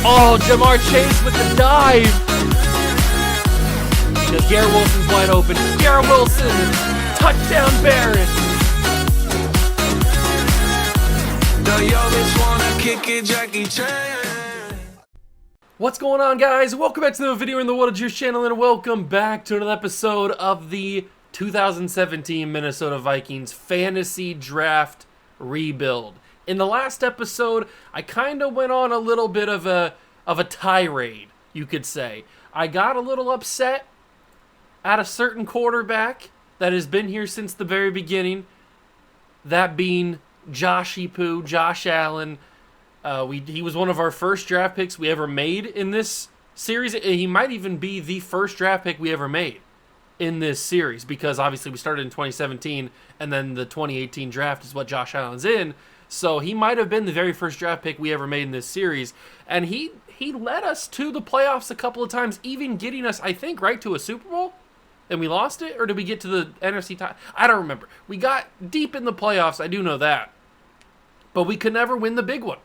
Oh, Jamar Chase with the dive. Because Garrett Wilson's wide open. Garrett Wilson, touchdown Bears. What's going on, guys? Welcome back to another video in the What a Juice channel, and welcome back to another episode of the 2017 Minnesota Vikings Fantasy Draft Rebuild. In the last episode, I kind of went on a little bit of a tirade, you could say. I got a little upset at a certain quarterback that has been here since the very beginning, that being Josh Allen. He was one of our first draft picks we ever made in this series. He might even be the first draft pick we ever made in this series, because obviously we started in 2017, and then the 2018 draft is what Josh Allen's in. So he might have been the very first draft pick we ever made in this series, and he led us to the playoffs a couple of times, even getting us, I think, right to a Super Bowl, and we lost it, or did we get to the NFC title? I don't remember. We got deep in the playoffs, I do know that, but we could never win the big one.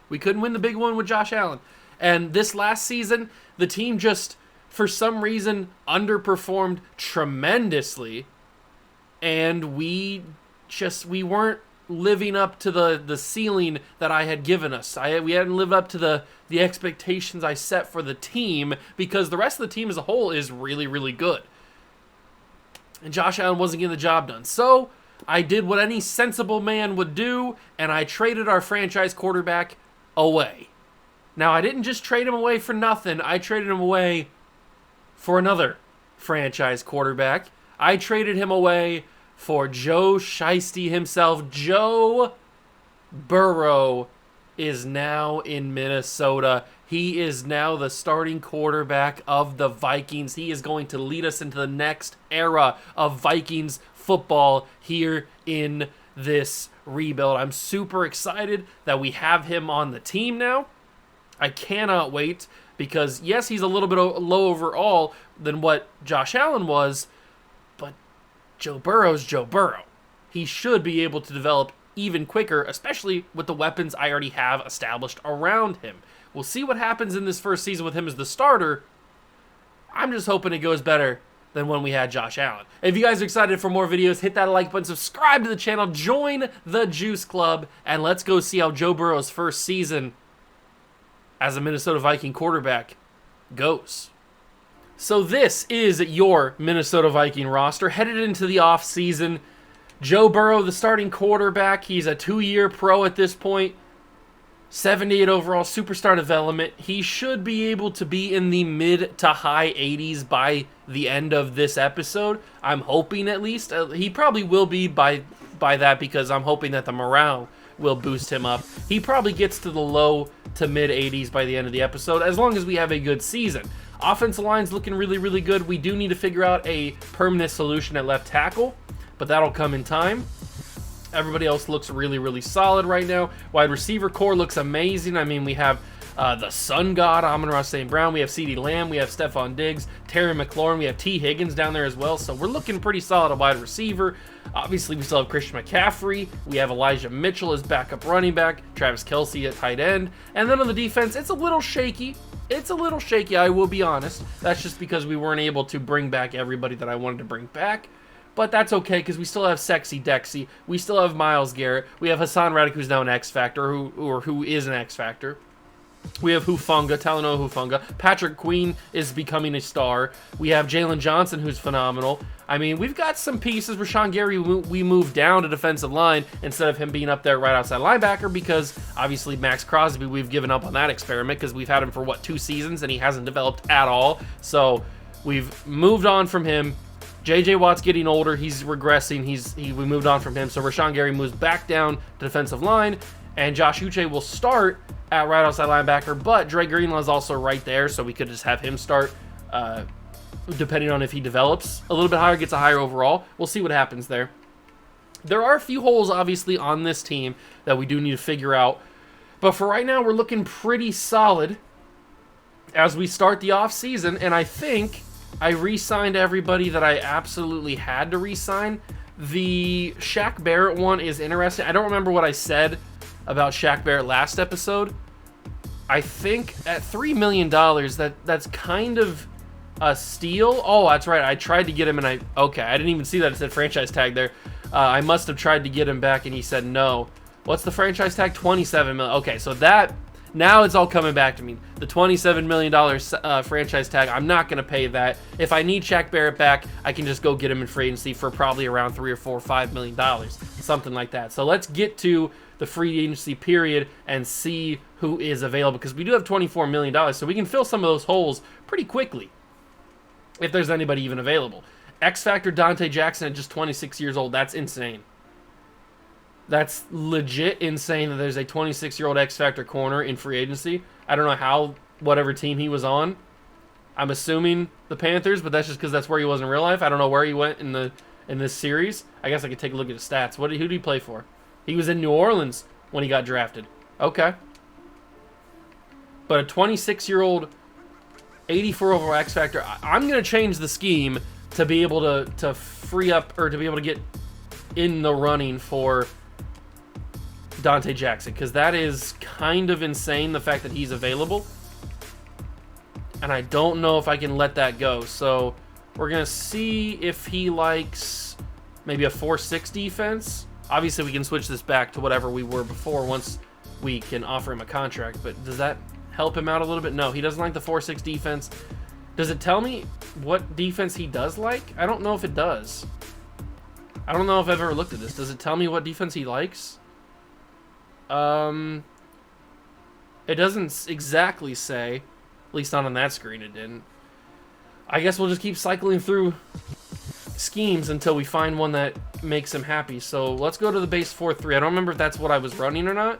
We couldn't win the big one with Josh Allen. And this last season, the team just, for some reason, underperformed tremendously. And we weren't living up to the ceiling that I had given us. We hadn't lived up to the expectations I set for the team, because the rest of the team as a whole is really, really good. And Josh Allen wasn't getting the job done. So I did what any sensible man would do, and I traded our franchise quarterback away. Now, I didn't just trade him away for nothing. I traded him away for another franchise quarterback. I traded him away for Joe Shiesty himself. Joe Burrow is now in Minnesota. He is now the starting quarterback of the Vikings. He is going to lead us into the next era of Vikings football here in this rebuild. I'm super excited that we have him on the team now. I cannot wait, because yes, he's a little bit low overall than what Josh Allen was, but Joe Burrow's Joe Burrow. He should be able to develop even quicker, especially with the weapons I already have established around him. We'll see what happens in this first season with him as the starter. I'm just hoping it goes better than when we had Josh Allen. If you guys are excited for more videos, hit that like button, subscribe to the channel, join the Juice Club, and let's go see how Joe Burrow's first season as a Minnesota Viking quarterback goes. So this is your Minnesota Viking roster headed into the offseason. Joe Burrow, the starting quarterback. He's a 2-year pro at this point. 78 overall, superstar development. He should be able to be in the mid to high 80s by the end of this episode. I'm hoping, at least. He probably will be by that, because I'm hoping that the morale will boost him up. He probably gets to the low to mid 80s by the end of the episode, as long as we have a good season. Offensive line's looking really, really good. We do need to figure out a permanent solution at left tackle, but that'll come in time. Everybody else looks really, really solid right now. Wide receiver core looks amazing. I mean, we have the Sun God, Amon-Ra St. Brown. We have CeeDee Lamb. We have Stephon Diggs, Terry McLaurin. We have T. Higgins down there as well. So we're looking pretty solid at wide receiver. Obviously, we still have Christian McCaffrey. We have Elijah Mitchell as backup running back. Travis Kelce at tight end. And then on the defense, it's a little shaky. It's a little shaky, I will be honest. That's just because we weren't able to bring back everybody that I wanted to bring back. But that's okay, because we still have Sexy Dexy. We still have Myles Garrett. We have Hassan Reddick, who's now an X Factor, who is an X Factor. We have Hufanga, Talanoa Hufanga. Patrick Queen is becoming a star. We have Jalen Johnson, who's phenomenal. I mean, we've got some pieces. Rashawn Gary, we moved down to defensive line instead of him being up there right outside linebacker, because obviously Max Crosby, we've given up on that experiment, because we've had him for, 2 seasons, and he hasn't developed at all. So we've moved on from him. J.J. Watt's getting older. He's regressing. We moved on from him. So Rashawn Gary moves back down to defensive line, and Josh Uche will start at right outside linebacker, but Dre Greenlaw is also right there, so we could just have him start, depending on if he develops a little bit higher, gets a higher overall. We'll see what happens there. There are a few holes, obviously, on this team that we do need to figure out, but for right now, we're looking pretty solid as we start the offseason, and I think I re-signed everybody that I absolutely had to re-sign. The Shaq Barrett one is interesting. I don't remember what I said about Shaq Barrett last episode. I think at $3 million, that's kind of a steal. Oh, that's right. I tried to get him, and I didn't even see that it said franchise tag there. I must have tried to get him back, and he said no. What's the franchise tag? $27 million. Okay, so that now it's all coming back to me. The $27 million franchise tag. I'm not gonna pay that. If I need Shaq Barrett back, I can just go get him in free agency for probably around $3 or $4 or $5 million, something like that. So let's get to the free agency period and see who is available, because we do have $24 million, so we can fill some of those holes pretty quickly if there's anybody even available. X Factor Dante Jackson at just 26 years old. That's insane. That's legit insane that there's a 26-year-old X Factor corner in free agency. I don't know how, whatever team he was on. I'm assuming the Panthers, but that's just because that's where he was in real life. I don't know where he went in this series. I guess I could take a look at his stats. Who did he play for? He was in New Orleans when he got drafted. Okay. But a 26-year-old, 84 overall X Factor. I'm going to change the scheme to be able to free up, or to be able to get in the running for Dante Jackson, because that is kind of insane, the fact that he's available. And I don't know if I can let that go. So we're going to see if he likes maybe a 4-6 defense. Obviously, we can switch this back to whatever we were before once we can offer him a contract. But does that help him out a little bit? No, he doesn't like the 4-6 defense. Does it tell me what defense he does like? I don't know if it does. I don't know if I've ever looked at this. Does it tell me what defense he likes? It doesn't exactly say. At least not on that screen it didn't. I guess we'll just keep cycling through schemes until we find one that makes him happy. So let's go to the base 4-3. I don't remember if that's what I was running or not.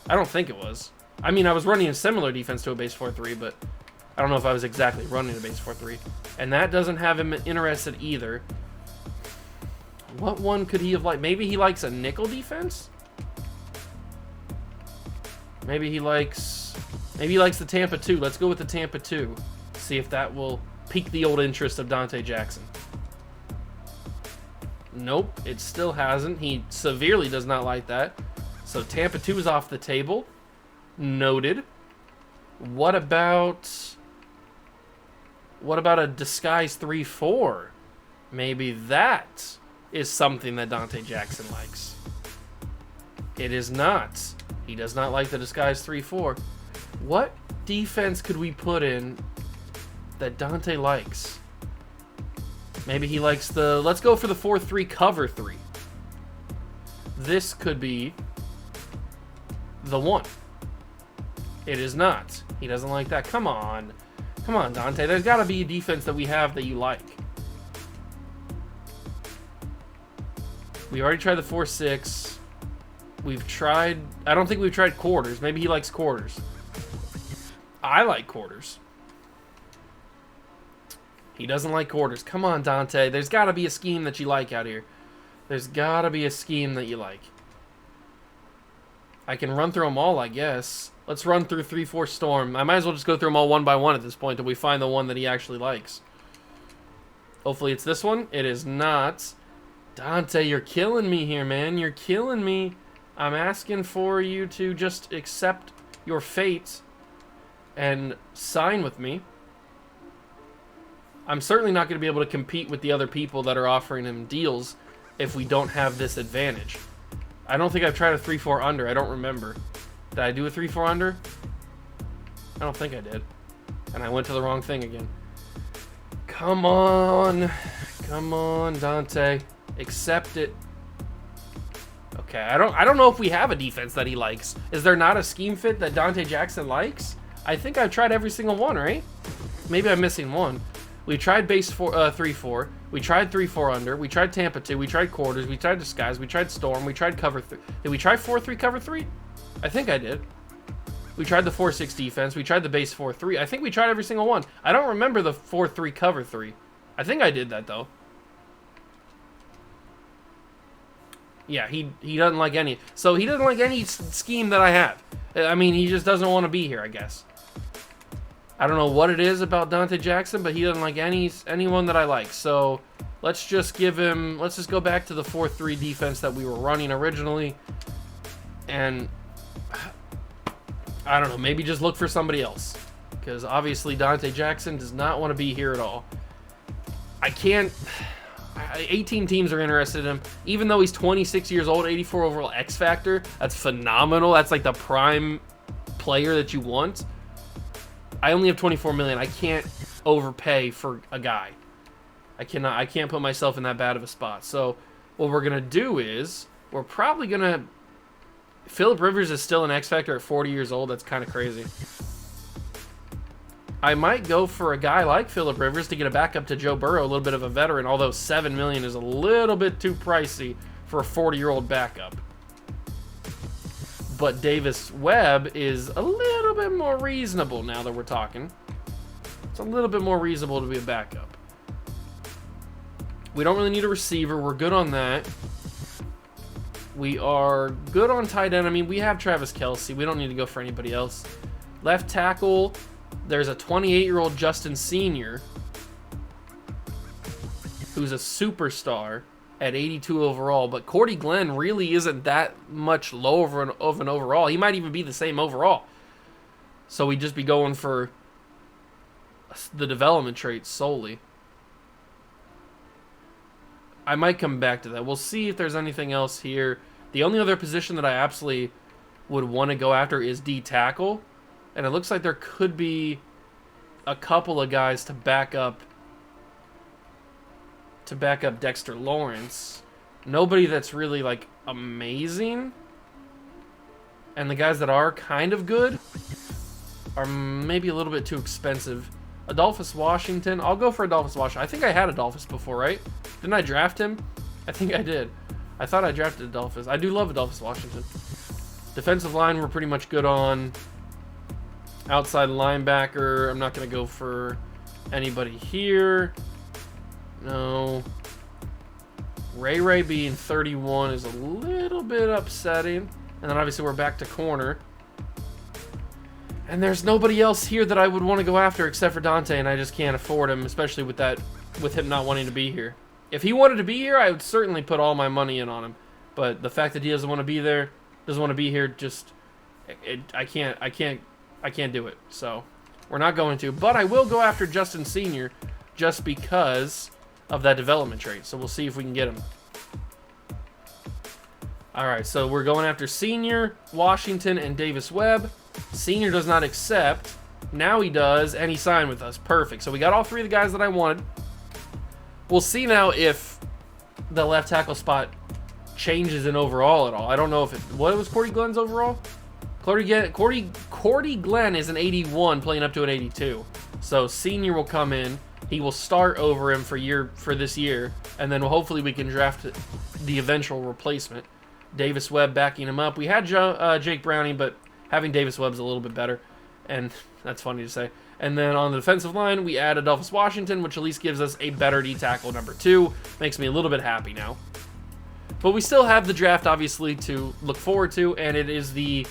I don't think it was. I mean, I was running a similar defense to a base 4-3, but I don't know if I was exactly running a base 4-3. And that doesn't have him interested either. What one could he have liked? Maybe he likes a nickel defense? Maybe he likes the Tampa 2. Let's go with the Tampa 2. See if that will pique the old interest of Dante Jackson. Nope, it still hasn't. He severely does not like that. So Tampa 2 is off the table. Noted. What about a disguise 3-4? Maybe that is something that Dante Jackson likes. It is not. He does not like the disguise 3-4. What defense could we put in that Dante likes? Maybe he likes the... Let's go for the 4-3 cover 3. This could be the one. It is not. He doesn't like that. Come on. Come on, Dante. There's got to be a defense that we have that you like. We already tried the 4-6. We've tried... I don't think we've tried quarters. Maybe he likes quarters. I like quarters. He doesn't like quarters. Come on, Dante. There's got to be a scheme that you like out here. There's got to be a scheme that you like. I can run through them all, I guess. Let's run through 3-4 Storm. I might as well just go through them all one by one at this point until we find the one that he actually likes. Hopefully it's this one. It is not. Dante, you're killing me here, man. You're killing me. I'm asking for you to just accept your fate and sign with me. I'm certainly not going to be able to compete with the other people that are offering him deals if we don't have this advantage. I don't think I've tried a 3-4 under. I don't remember. Did I do a 3-4 under? I don't think I did. And I went to the wrong thing again. Come on. Come on, Dante. Accept it. Okay, I don't know if we have a defense that he likes. Is there not a scheme fit that Dante Jackson likes? I think I've tried every single one, right? Maybe I'm missing one. We tried base 3-4. We tried 3-4 under. We tried Tampa 2. We tried quarters. We tried disguise. We tried storm. We tried cover 3. Did we try 4-3 cover 3? I think I did. We tried the 4-6 defense. We tried the base 4-3. I think we tried every single one. I don't remember the 4-3 cover 3. I think I did that though. Yeah, he doesn't like any. So he doesn't like any scheme that I have. I mean, he just doesn't want to be here, I guess. I don't know what it is about Dante Jackson, but he doesn't like anyone that I like. So let's just give him. Let's just go back to the 4-3 defense that we were running originally, and I don't know, maybe just look for somebody else. Because obviously Dante Jackson does not want to be here at all. I can't... 18 teams are interested in him. Even though he's 26 years old, 84 overall X Factor, that's phenomenal. That's like the prime player that you want. I only have 24 million. I can't overpay for a guy. I can't put myself in that bad of a spot. So what we're gonna do is we're probably gonna... Phillip Rivers is still an X Factor at 40 years old. That's kind of crazy. I might go for a guy like Phillip Rivers to get a backup to Joe Burrow, a little bit of a veteran, although $7 million is a little bit too pricey for a 40-year-old backup. But Davis Webb is a little bit more reasonable now that we're talking. It's a little bit more reasonable to be a backup. We don't really need a receiver. We're good on that. We are good on tight end. I mean, we have Travis Kelce. We don't need to go for anybody else. Left tackle... There's a 28-year-old Justin Sr. who's a superstar at 82 overall, but Cordy Glenn really isn't that much lower of an overall. He might even be the same overall. So we'd just be going for the development traits solely. I might come back to that. We'll see if there's anything else here. The only other position that I absolutely would want to go after is D tackle. And it looks like there could be a couple of guys to back up Dexter Lawrence. Nobody that's really like amazing. And the guys that are kind of good are maybe a little bit too expensive. Adolphus Washington. I'll go for Adolphus Washington. I think I had Adolphus before, right? Didn't I draft him? I think I did. I thought I drafted Adolphus. I do love Adolphus Washington. Defensive line we're pretty much good on. Outside linebacker, I'm not going to go for anybody here. No. Ray being 31 is a little bit upsetting. And then obviously we're back to corner. And there's nobody else here that I would want to go after except for Dante, and I just can't afford him, especially with him not wanting to be here. If he wanted to be here, I would certainly put all my money in on him. But the fact that he doesn't want to be there, doesn't want to be here, just I can't do it, so we're not going to. But I will go after Justin Sr. just because of that development trait. So we'll see if we can get him. All right, so we're going after Sr., Washington, and Davis Webb. Sr. does not accept. Now he does, and he signed with us. Perfect. So we got all three of the guys that I wanted. We'll see now if the left tackle spot changes in overall at all. I don't know if it... What was Cordy Glenn's overall? Cordy Glenn is an 81 playing up to an 82. So Senior will come in. He will start over him for this year, and then hopefully we can draft the eventual replacement. Davis Webb backing him up. We had Jake Browning, but having Davis Webb's a little bit better, and that's funny to say. And then on the defensive line, we add Adolphus Washington, which at least gives us a better D tackle number 2. Makes me a little bit happy now. But we still have the draft, obviously, to look forward to, and it is the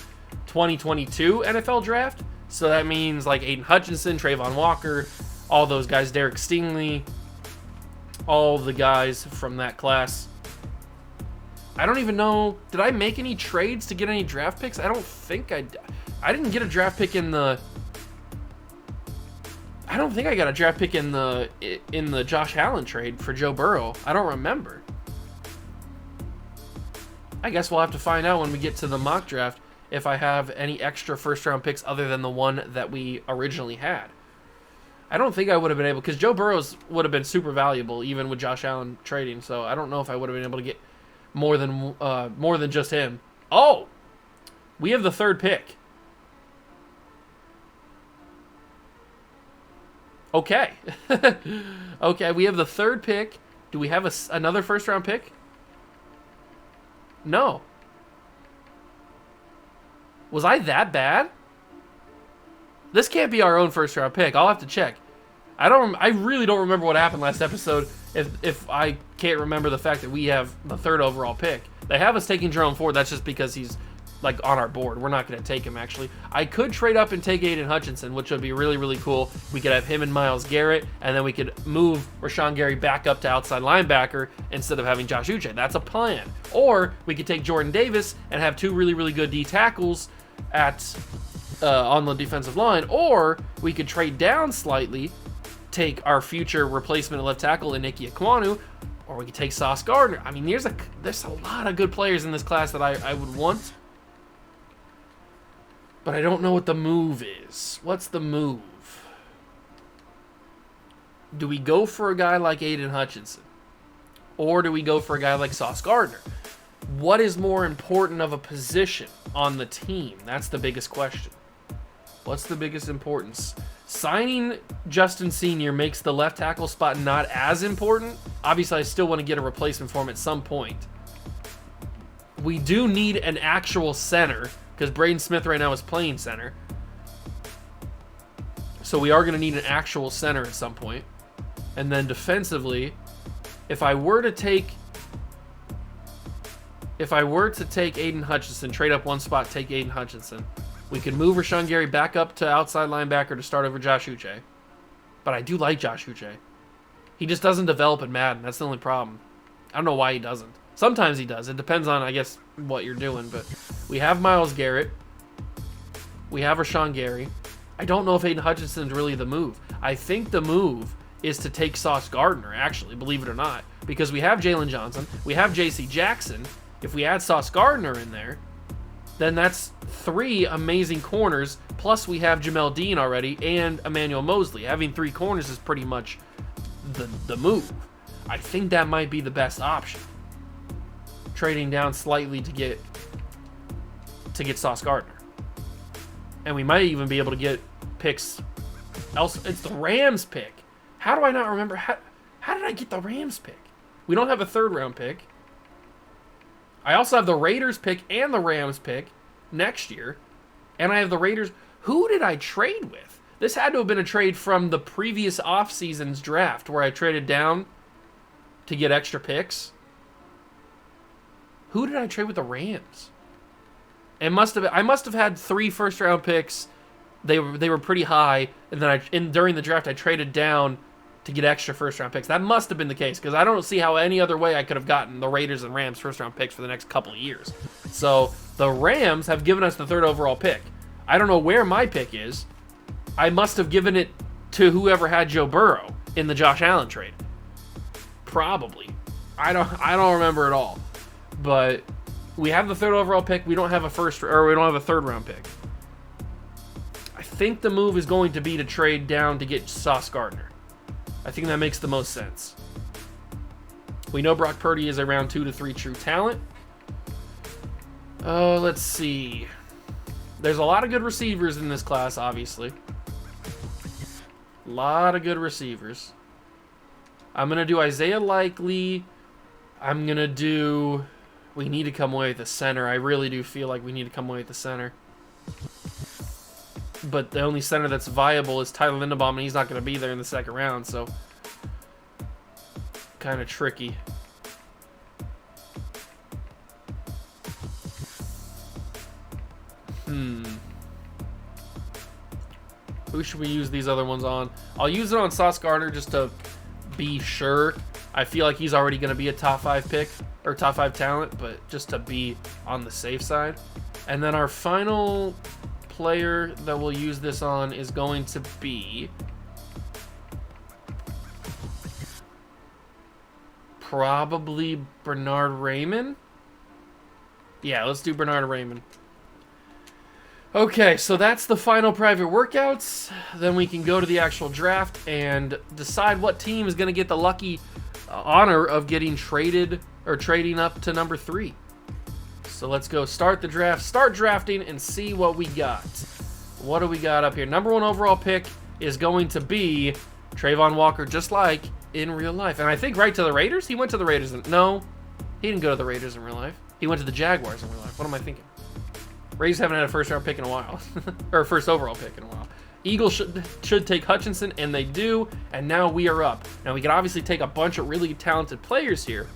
2022 NFL draft. So that means like Aiden Hutchinson, Trayvon Walker, all those guys, Derek Stingley, all the guys from that class. I don't even know, did I make any trades to get any draft picks? I don't think I didn't get a draft pick in the... I don't think I got a draft pick in the Josh Allen trade for Joe Burrow. I don't remember. I guess we'll have to find out when we get to the mock draft if I have any extra first-round picks other than the one that we originally had. I don't think I would have been able, because Joe Burrows would have been super valuable even with Josh Allen trading, so I don't know if I would have been able to get more than just him. Oh! We have the 3rd pick. Okay. Okay, we have the 3rd pick. Do we have another first-round pick? No. Was I that bad? This can't be our own first-round pick. I'll have to check. I really don't remember what happened last episode if I can't remember the fact that we have the 3rd overall pick. They have us taking Jerome Ford. That's just because he's like on our board. We're not going to take him, actually. I could trade up and take Aiden Hutchinson, which would be really, really cool. We could have him and Myles Garrett, and then we could move Rashawn Gary back up to outside linebacker instead of having Josh Uche. That's a plan. Or we could take Jordan Davis and have 2 really, really good D tackles at on the defensive line. Or we could trade down slightly, take our future replacement at left tackle, Iniki Ekwonu, or we could take Sauce Gardner. I mean, there's a lot of good players in this class that I would want. But I don't know what the move is. What's the move? Do we go for a guy like Aiden Hutchinson? Or do we go for a guy like Sauce Gardner? What is more important of a position on the team? That's the biggest question. What's the biggest importance? Signing Justin Sr. makes the left tackle spot not as important. Obviously, I still want to get a replacement for him at some point. We do need an actual center, because Braden Smith right now is playing center. So we are going to need an actual center at some point. And then defensively, if I were to take Aiden Hutchinson, trade up one spot, take Aiden Hutchinson, we could move Rashawn Gary back up to outside linebacker to start over Josh Uche. But I do like Josh Uche. He just doesn't develop in Madden. That's the only problem. I don't know why he doesn't. Sometimes he does. It depends on, I guess, what you're doing. But we have Myles Garrett. We have Rashawn Gary. I don't know if Aiden Hutchinson's really the move. I think the move is to take Sauce Gardner, actually, believe it or not. Because we have Jalen Johnson. We have J.C. Jackson. If we add Sauce Gardner in there, then that's 3 amazing corners, plus we have Jamel Dean already and Emmanuel Mosley. Having 3 corners is pretty much the move. I think that might be the best option. Trading down slightly to get Sauce Gardner. And we might even be able to get picks else. It's the Rams pick. How do I not remember? How did I get the Rams pick? We don't have a 3rd round pick. I also have the Raiders pick and the Rams pick next year. And I have the Raiders. Who did I trade with? This had to have been a trade from the previous offseason's draft where I traded down to get extra picks. Who did I trade with the Rams? I must have had 3 first-round picks. They were pretty high. And then during the draft, I traded down to get extra first-round picks. That must have been the case, because I don't see how any other way I could have gotten the Raiders and Rams first-round picks for the next couple of years. So the Rams have given us the 3rd overall pick. I don't know where my pick is. I must have given it to whoever had Joe Burrow in the Josh Allen trade. Probably. I don't remember at all. But we have the 3rd overall pick. We don't have a 3rd-round pick. I think the move is going to be to trade down to get Sauce Gardner. I think that makes the most sense. We know Brock Purdy is a round 2 to 3 true talent. Let's see. There's a lot of good receivers in this class, obviously. A lot of good receivers. I'm going to do Isaiah Likely. I'm going to do... We need to come away with the center. I really do feel like we need to come away with the center. But the only center that's viable is Tyler Linderbaum, and he's not going to be there in the 2nd round, so kind of tricky. Who should we use these other ones on? I'll use it on Sauce Gardner just to be sure. I feel like he's already going to be a top 5 pick, or top 5 talent, but just to be on the safe side. And then our final player that we'll use this on is going to be probably Bernard Raymond. Yeah, let's do Bernard Raymond. Okay, so that's the final private workouts. Then we can go to the actual draft and decide what team is going to get the lucky honor of getting traded or trading up to number 3. So let's go start the draft, start drafting, and see what we got. What do we got up here? Number 1 overall pick is going to be Trayvon Walker, just like in real life. And I think right to the Raiders? He went to the Raiders. No, he didn't go to the Raiders in real life. He went to the Jaguars in real life. What am I thinking? Raiders haven't had a first-round pick in a while. Or a first overall pick in a while. Eagles should take Hutchinson, and they do. And now we are up. Now we can obviously take a bunch of really talented players here.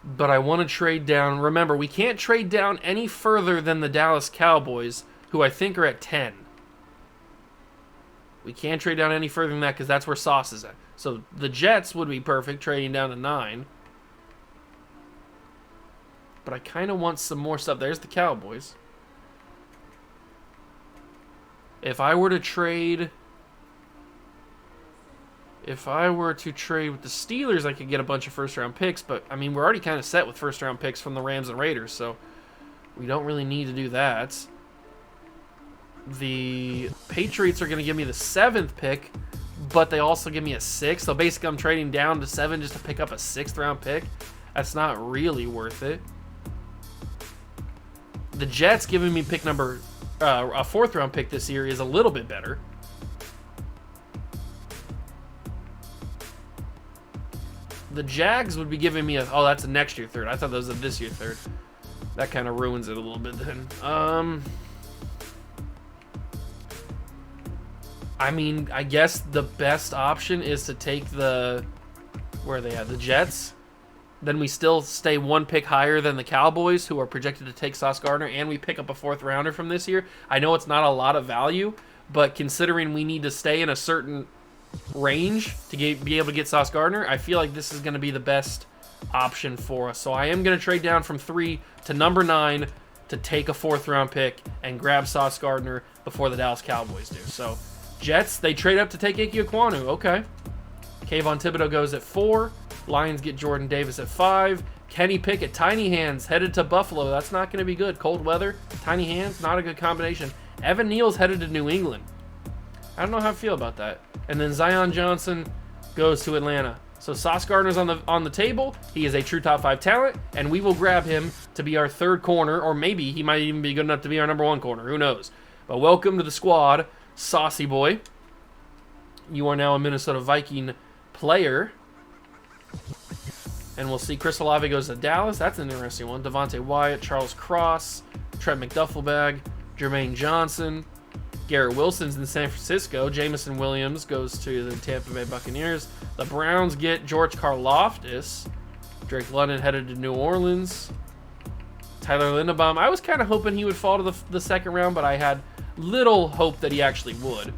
but I want to trade down. Remember, we can't trade down any further than the Dallas Cowboys, who I think are at 10. We can't trade down any further than that because that's where Sauce is at. So the Jets would be perfect, trading down to 9. But I kind of want some more stuff. There's the Cowboys. If I were to trade... If I were to trade with the Steelers, I could get a bunch of first-round picks. But, I mean, we're already kind of set with first-round picks from the Rams and Raiders. So we don't really need to do that. The Patriots are going to give me the 7th pick, but they also give me a 6th. So basically I'm trading down to 7 just to pick up a 6th round pick. That's not really worth it. The Jets giving me pick number, a 4th round pick this year is a little bit better. The Jags would be giving me oh, that's a next year 3rd. I thought that was a this year 3rd. That kind of ruins it a little bit then. I mean, I guess the best option is to take the... Where are they at? The Jets. Then we still stay 1 pick higher than the Cowboys, who are projected to take Sauce Gardner, and we pick up a 4th rounder from this year. I know it's not a lot of value, but considering we need to stay in a certain range to be able to get Sauce Gardner, I feel like this is going to be the best option for us. So I am going to trade down from 3 to number 9 to take a 4th round pick and grab Sauce Gardner before the Dallas Cowboys do. So Jets, they trade up to take Ike Ekwonu. Okay. Kayvon Thibodeau goes at 4. Lions get Jordan Davis at 5. Kenny Pickett, tiny hands, headed to Buffalo. That's not going to be good. Cold weather, tiny hands, not a good combination. Evan Neal's headed to New England. I don't know how I feel about that. And then Zion Johnson goes to Atlanta. So Sauce Gardner's on the table. He is a true top 5 talent, and we will grab him to be our 3rd corner, or maybe he might even be good enough to be our number 1 corner. Who knows? But welcome to the squad, Saucy Boy. You are now a Minnesota Viking player. And we'll see Chris Olave goes to Dallas. That's an interesting one. Devontae Wyatt, Charles Cross, Trent McDuffelbag, Jermaine Johnson, Garrett Wilson's in San Francisco. Jamison Williams goes to the Tampa Bay Buccaneers. The Browns get George Karlaftis. Drake London headed to New Orleans. Tyler Linderbaum. I was kind of hoping he would fall to the 2nd round, but I had little hope that he actually would.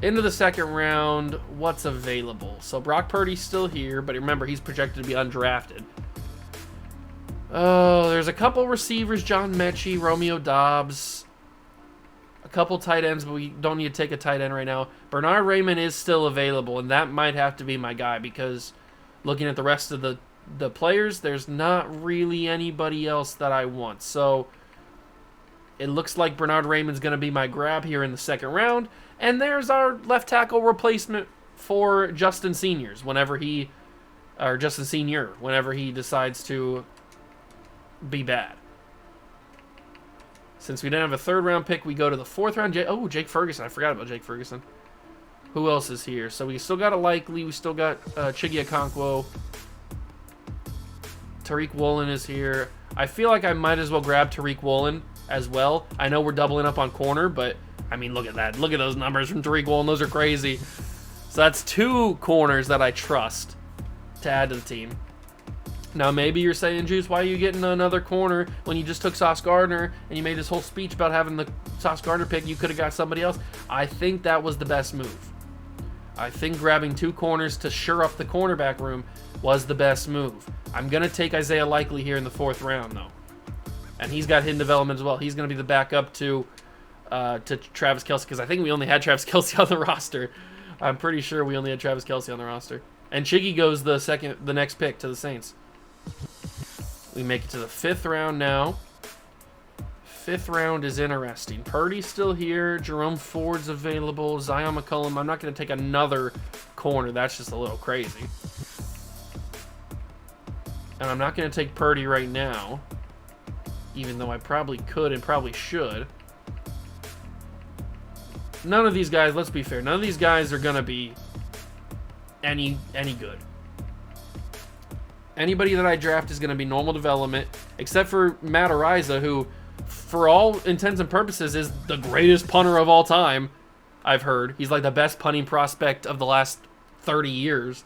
Into the 2nd round, what's available? So Brock Purdy's still here, but remember, he's projected to be undrafted. Oh, there's a couple receivers, John Mechie, Romeo Dobbs. A couple tight ends, but we don't need to take a tight end right now. Bernard Raymond is still available, and that might have to be my guy because looking at the rest of the players, there's not really anybody else that I want. So it looks like Bernard Raymond's going to be my grab here in the 2nd round. And there's our left tackle replacement for Justin Seniors whenever he decides to be bad. Since we didn't have a 3rd round pick, we go to the 4th round. Jake Ferguson. I forgot about Jake Ferguson. Who else is here? So we still got a Likely. We still got Chiggy Okonkwo. Tariq Woolen is here. I feel like I might as well grab Tariq Woolen as well. I know we're doubling up on corner, but I mean, look at that. Look at those numbers from Tariq Woolen. Those are crazy. So that's 2 corners that I trust to add to the team. Now, maybe you're saying, Juice, why are you getting another corner when you just took Sauce Gardner and you made this whole speech about having the Sauce Gardner pick? You could have got somebody else. I think that was the best move. I think grabbing 2 corners to shore up the cornerback room was the best move. I'm going to take Isaiah Likely here in the 4th round, though. And he's got hidden development as well. He's going to be the backup to Travis Kelce, because I think we only had Travis Kelce on the roster. I'm pretty sure we only had Travis Kelce on the roster. And Chiggy goes the next pick to the Saints. We make it to the 5th round now. 5th round is interesting. Purdy's still here. Jerome Ford's available. Zion McCollum. I'm not going to take another corner. That's just a little crazy. And I'm not going to take Purdy right now, even though I probably could and probably should. None of these guys, let's be fair, none of these guys are going to be any good. Anybody that I draft is going to be normal development, except for Matt Ariza, who, for all intents and purposes, is the greatest punter of all time, I've heard. He's like the best punting prospect of the last 30 years.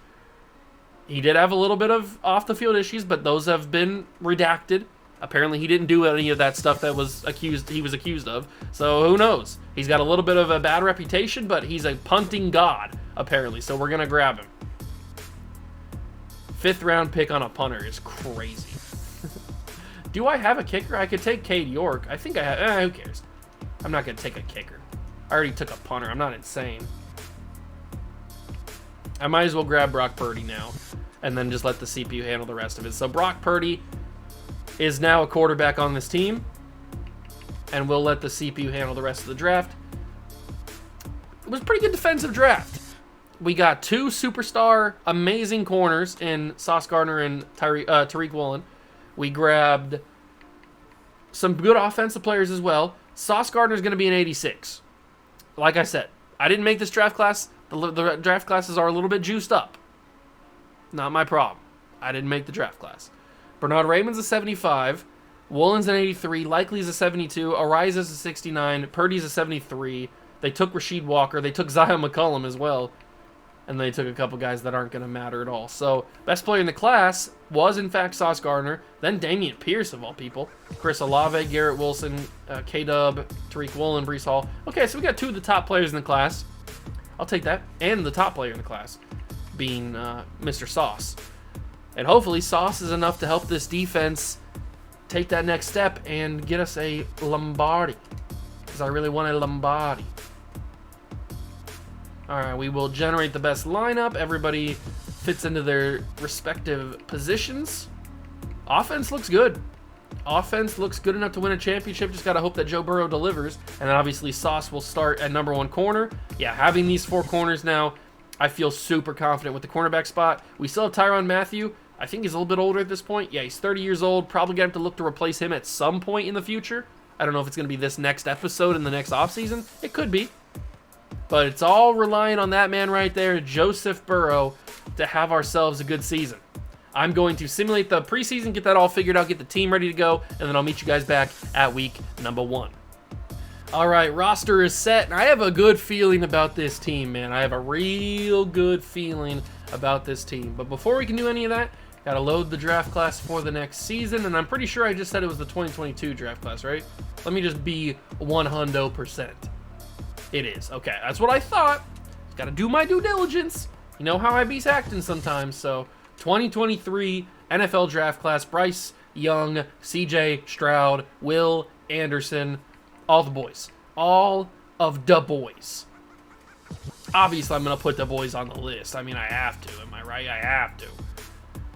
He did have a little bit of off-the-field issues, but those have been redacted. Apparently, he didn't do any of that stuff that he was accused of. So who knows? He's got a little bit of a bad reputation, but he's a punting god, apparently. So we're going to grab him. 5th round pick on a punter is crazy. Do I have a kicker? I could take Cade York. I think I have. Who cares? I'm not going to take a kicker. I already took a punter. I'm not insane. I might as well grab Brock Purdy now and then just let the CPU handle the rest of it. So Brock Purdy is now a quarterback on this team, and we'll let the CPU handle the rest of the draft. It was a pretty good defensive draft. We got 2 superstar, amazing corners in Sauce Gardner and Tariq Woolen. We grabbed some good offensive players as well. Sauce Gardner is going to be an 86. Like I said, I didn't make this draft class. The draft classes are a little bit juiced up. Not my problem. I didn't make the draft class. Bernard Raymond's a 75. Woolen's an 83. Likely's a 72. Ariza's a 69. Purdy's a 73. They took Rasheed Walker. They took Zion McCollum as well. And they took a couple guys that aren't going to matter at all. So, best player in the class was, in fact, Sauce Gardner. Then Dameon Pierce, of all people. Chris Olave, Garrett Wilson, K-Dub, Tariq Woolen, Breece Hall. Okay, so we got 2 of the top players in the class. I'll take that. And the top player in the class being Mr. Sauce. And hopefully Sauce is enough to help this defense take that next step and get us a Lombardi. Because I really want a Lombardi. Alright, we will generate the best lineup. Everybody fits into their respective positions. Offense looks good. Offense looks good enough to win a championship. Just got to hope that Joe Burrow delivers. And then obviously Sauce will start at number 1 corner. Yeah, having these 4 corners now, I feel super confident with the cornerback spot. We still have Tyrann Mathieu. I think he's a little bit older at this point. Yeah, he's 30 years old. Probably going to have to look to replace him at some point in the future. I don't know if it's going to be this next episode in the next offseason. It could be. But it's all relying on that man right there, Joseph Burrow, to have ourselves a good season. I'm going to simulate the preseason, get that all figured out, get the team ready to go, and then I'll meet you guys back at week number 1. All right, roster is set, and I have a good feeling about this team, man. I have a real good feeling about this team. But before we can do any of that, got to load the draft class for the next season, and I'm pretty sure I just said it was the 2022 draft class, right? Let me just be 100%. It is. Okay, that's what I thought. Got to do my due diligence. You know how I be acting sometimes. So, 2023 NFL Draft Class, Bryce Young, CJ Stroud, Will Anderson, all the boys. All of the boys. Obviously, I'm going to put the boys on the list. I mean, I have to. Am I right? I have to.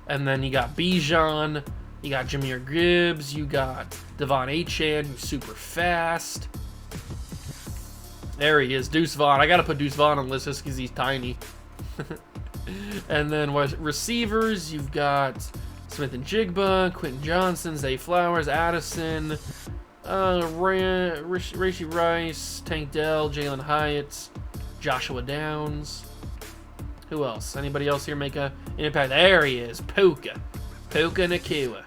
And then you got Bijan. You got Jahmyr Gibbs. You got Devon Achane, who's super fast. There he is, Deuce Vaughn. I got to put Deuce Vaughn on the list just because he's tiny. And then receivers, you've got Smith and Jigba, Quentin Johnson, Zay Flowers, Addison, Rashee Rice, Tank Dell, Jalen Hyatt, Joshua Downs. Who else? Anybody else here make an impact? There he is, Puka Nacua.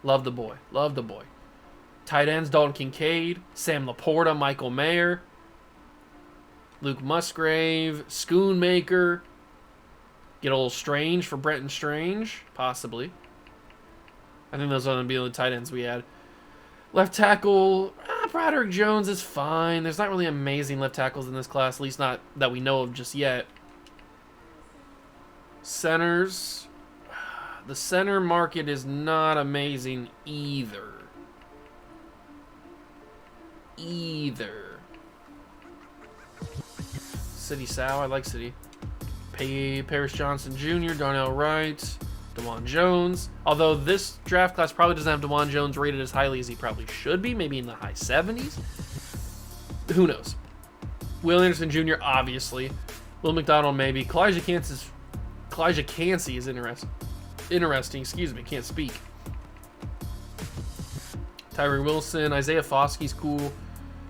Love the boy. Love the boy. Tight ends, Dalton Kincaid, Sam Laporta, Michael Mayer, Luke Musgrave, Schoonmaker. Get a little Strange for Brenton Strange, possibly. I think those are going to be the only tight ends we had. Left tackle, Broderick Jones is fine. There's not really amazing left tackles in this class, at least not that we know of just yet. Centers. The center market is not amazing either. City Sow, I like City. Paris Johnson Jr., Darnell Wright, DeJuan Jones. Although this draft class probably doesn't have DeJuan Jones rated as highly as he probably should be, maybe in the high 70s. Who knows? Will Anderson Jr., obviously. Will McDonald, maybe. Kalijah Cansey is interesting. Excuse me, can't speak. Tyree Wilson, Isaiah Foskey's cool.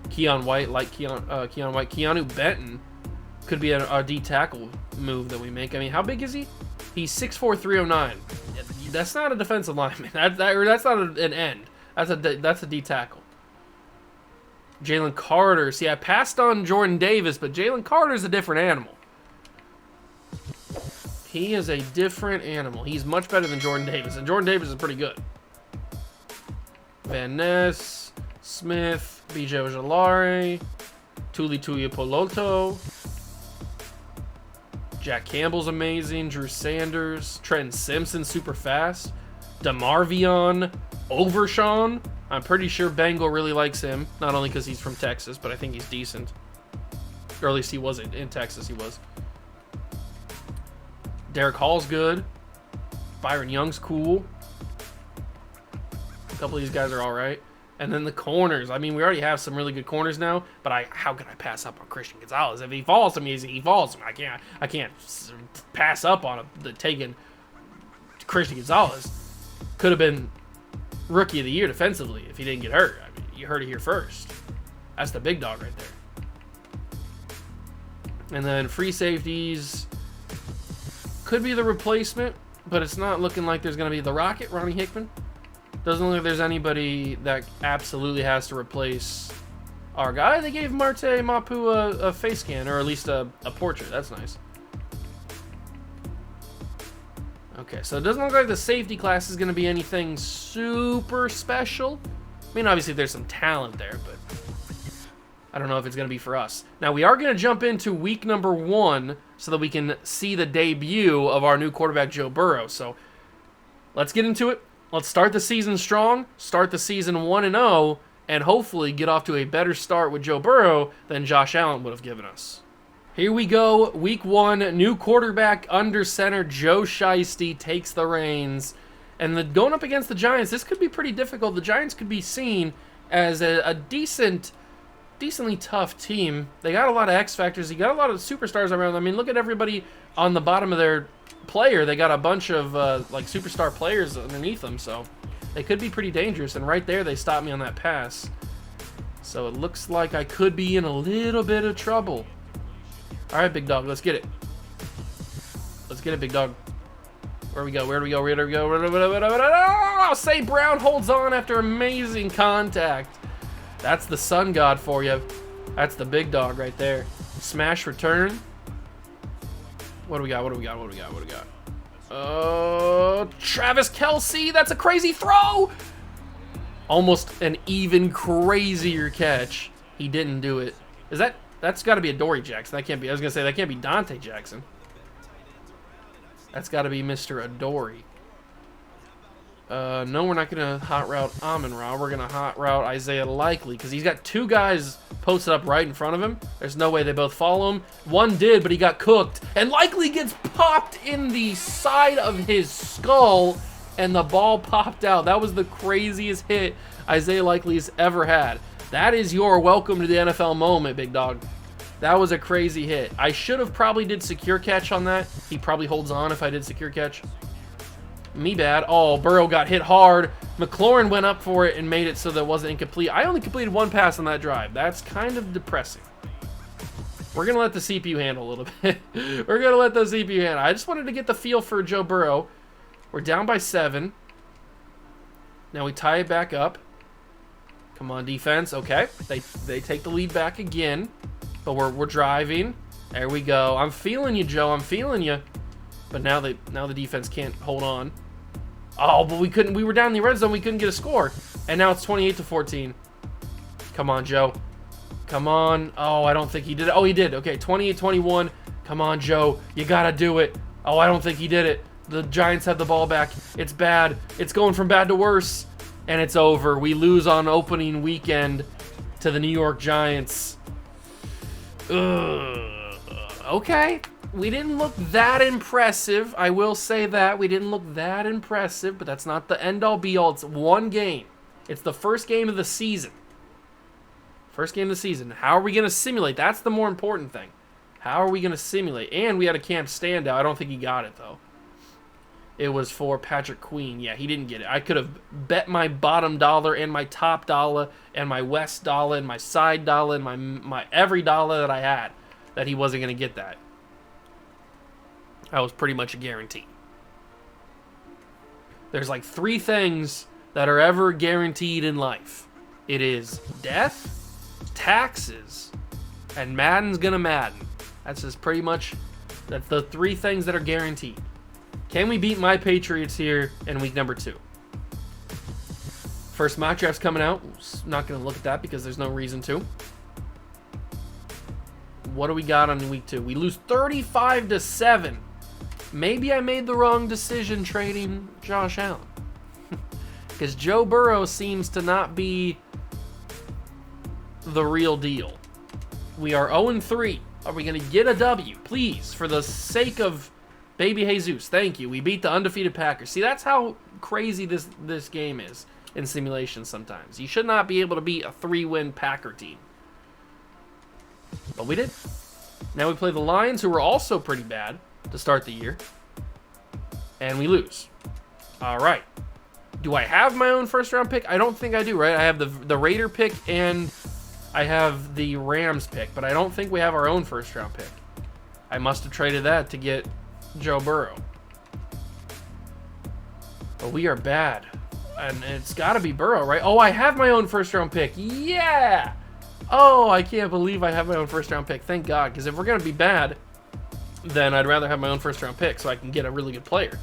Keon White, Keon White. Keanu Benton could be a D tackle move that we make. I mean, how big is he? He's 6'4", 309. That's not a defensive lineman. That's not an end. That's a D tackle. Jalen Carter. See, I passed on Jordan Davis, but Jalen Carter's a different animal. He is a different animal. He's much better than Jordan Davis, and Jordan Davis is pretty good. Van Ness, Smith, BJ Ojolari, Tuli Tuiapoloto. Jack Campbell's amazing. Drew Sanders. Trenton Simpson, super fast. DeMarvion Overshawn. I'm pretty sure Bengal really likes him. Not only because he's from Texas, but I think he's decent. Or at least he was in Texas, he was. Derek Hall's good. Byron Young's cool. A couple of these guys are all right. And then the corners. I mean, we already have some really good corners now, but how can I pass up on Christian Gonzalez? If he falls to me, he falls to me. I can't pass up on taking Christian Gonzalez. Could have been Rookie of the Year defensively if he didn't get hurt. I mean, you heard it here first. That's the big dog right there. And then free safeties could be the replacement, but it's not looking like there's going to be the Rocket, Ronnie Hickman. Doesn't look like there's anybody that absolutely has to replace our guy. They gave Marte Mapu a face scan, or at least a portrait. That's nice. Okay, so it doesn't look like the safety class is going to be anything super special. I mean, obviously there's some talent there, but I don't know if it's going to be for us. Now, we are going to jump into week number 1 so that we can see the debut of our new quarterback, Joe Burrow. So let's get into it. Let's start the season strong, start the season 1-0, and hopefully get off to a better start with Joe Burrow than Josh Allen would have given us. Here we go, week 1, new quarterback under center, Joe Shiesty takes the reins. And going up against the Giants, this could be pretty difficult. The Giants could be seen as a decently tough team. They got a lot of X factors. They got a lot of superstars around them. I mean, look at everybody on the bottom of their player. They got a bunch of like superstar players underneath them, so they could be pretty dangerous. And right there, they stopped me on that pass. So it looks like I could be in a little bit of trouble. All right, big dog, let's get it. Let's get it, big dog. Where do we go? Where do we go? Where do we go? Oh, St. Brown holds on after amazing contact. That's the sun god for you. That's the big dog right there. Smash return. What do we got? What do we got? What do we got? What do we got? Oh, Travis Kelce. That's a crazy throw. Almost an even crazier catch. He didn't do it. That's got to be a Dory Jackson. That can't be. I was going to say that can't be Dante Jackson. That's got to be Mr. Adoree. No, we're not going to hot route Amon-Ra. We're going to hot route Isaiah Likely because he's got 2 guys posted up right in front of him. There's no way they both follow him. One did, but he got cooked. And Likely gets popped in the side of his skull, and the ball popped out. That was the craziest hit Isaiah Likely's ever had. That is your welcome to the NFL moment, big dog. That was a crazy hit. I should have probably did secure catch on that. He probably holds on if I did secure catch. Me bad. Oh, Burrow got hit hard. McLaurin went up for it and made it so that it wasn't incomplete. I only completed 1 pass on that drive. That's kind of depressing. We're going to let the CPU handle a little bit. We're going to let the CPU handle. I just wanted to get the feel for Joe Burrow. We're down by 7. Now we tie it back up. Come on, defense. Okay. They take the lead back again. But we're driving. There we go. I'm feeling you, Joe. I'm feeling you. But now the defense can't hold on. Oh, but we couldn't. We were down in the red zone. We couldn't get a score. And now it's 28-14. Come on, Joe. Come on. Oh, I don't think he did it. Oh, he did. Okay, 28-21. Come on, Joe. You got to do it. Oh, I don't think he did it. The Giants have the ball back. It's bad. It's going from bad to worse. And it's over. We lose on opening weekend to the New York Giants. Okay. We didn't look that impressive. I will say that. We didn't look that impressive, but that's not the end-all, be-all. It's one game. It's the first game of the season. First game of the season. How are we going to simulate? That's the more important thing. How are we going to simulate? And we had a camp standout. I don't think he got it, though. It was for Patrick Queen. Yeah, he didn't get it. I could have bet my bottom dollar and my top dollar and my west dollar and my side dollar and my every dollar that I had that he wasn't going to get that. That was pretty much a guarantee. There's like 3 things that are ever guaranteed in life. It is death, taxes, and Madden's gonna Madden. That's just pretty much, that's the 3 things that are guaranteed. Can we beat my Patriots here in week number 2? First mock draft's coming out. Not going to look at that because there's no reason to. What do we got on week 2? We lose 35-7. Maybe I made the wrong decision trading Josh Allen. Because Joe Burrow seems to not be the real deal. We are 0-3. Are we going to get a W? Please, for the sake of baby Jesus. Thank you. We beat the undefeated Packers. See, that's how crazy this game is in simulation sometimes. You should not be able to beat a 3-win Packer team. But we did. Now we play the Lions, who were also pretty bad to start the year. And we lose. All right. Do I have my own first-round pick? I don't think I do, right? I have the Raider pick and I have the Rams pick, but I don't think we have our own first-round pick. I must have traded that to get Joe Burrow. But we are bad. And it's got to be Burrow, right? Oh, I have my own first-round pick. Yeah! Oh, I can't believe I have my own first-round pick. Thank God, because if we're going to be bad, then I'd rather have my own first-round pick so I can get a really good player.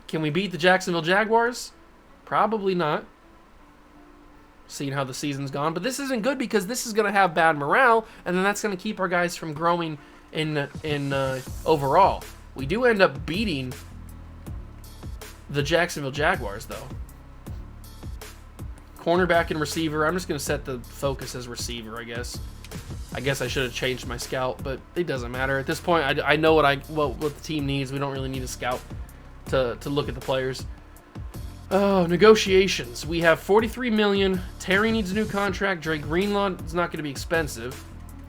Can we beat the Jacksonville Jaguars? Probably not. Seeing how the season's gone. But this isn't good because this is going to have bad morale, and then that's going to keep our guys from growing in overall. We do end up beating the Jacksonville Jaguars, though. Cornerback and receiver. I'm just going to set the focus as receiver, I guess. I guess I should have changed my scout, but it doesn't matter. At this point, I know what the team needs. We don't really need a scout to look at the players. Oh, negotiations. We have $43 million. Terry needs a new contract. Drake Greenlaw is not going to be expensive.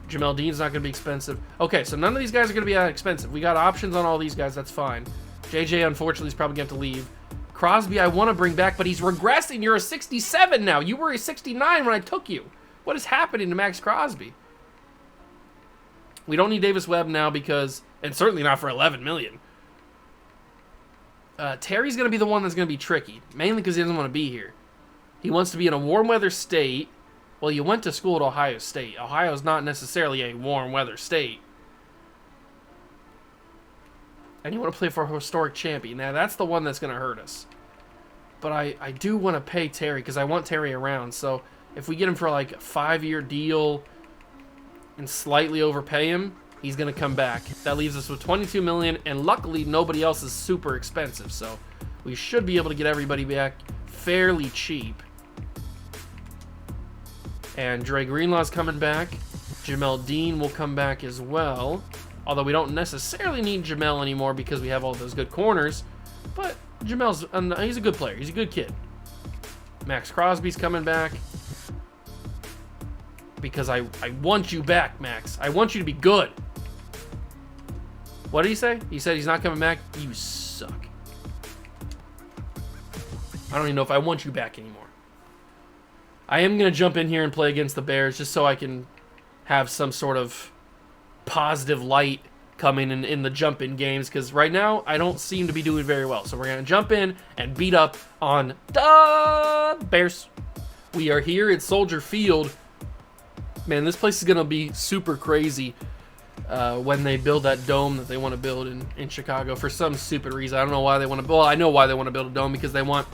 Jamel Dean's not going to be expensive. Okay, so none of these guys are going to be that expensive. We got options on all these guys. That's fine. JJ, unfortunately, is probably going to have to leave. Crosby, I want to bring back, but he's regressing. You're a 67 now. You were a 69 when I took you. What is happening to Max Crosby? We don't need Davis Webb now because, and certainly not for $11 million. Terry's going to be the one that's going to be tricky, mainly because he doesn't want to be here. He wants to be in a warm weather state. Well, you went to school at Ohio State. Ohio's not necessarily a warm weather state. And you want to play for a historic champion. Now, that's the one that's going to hurt us. But I do want to pay Terry because I want Terry around. So if we get him for like a 5-year deal and slightly overpay him, he's going to come back. That leaves us with $22 million, and luckily nobody else is super expensive. So we should be able to get everybody back fairly cheap. And Dre Greenlaw's coming back. Jamel Dean will come back as well. Although we don't necessarily need Jamel anymore because we have all those good corners. But Jamel's, he's a good player. He's a good kid. Max Crosby's coming back. Because I want you back, Max. I want you to be good. What did he say? He said he's not coming back? You suck. I don't even know if I want you back anymore. I am going to jump in here and play against the Bears just so I can have some sort of positive light coming in the jump-in games, because right now I don't seem to be doing very well. So we're going to jump in and beat up on the Bears. We are here at Soldier Field. Man, this place is going to be super crazy when they build that dome that they want to build in Chicago for some stupid reason. I don't know why they want to. Well, I know why they want to build a dome, because they want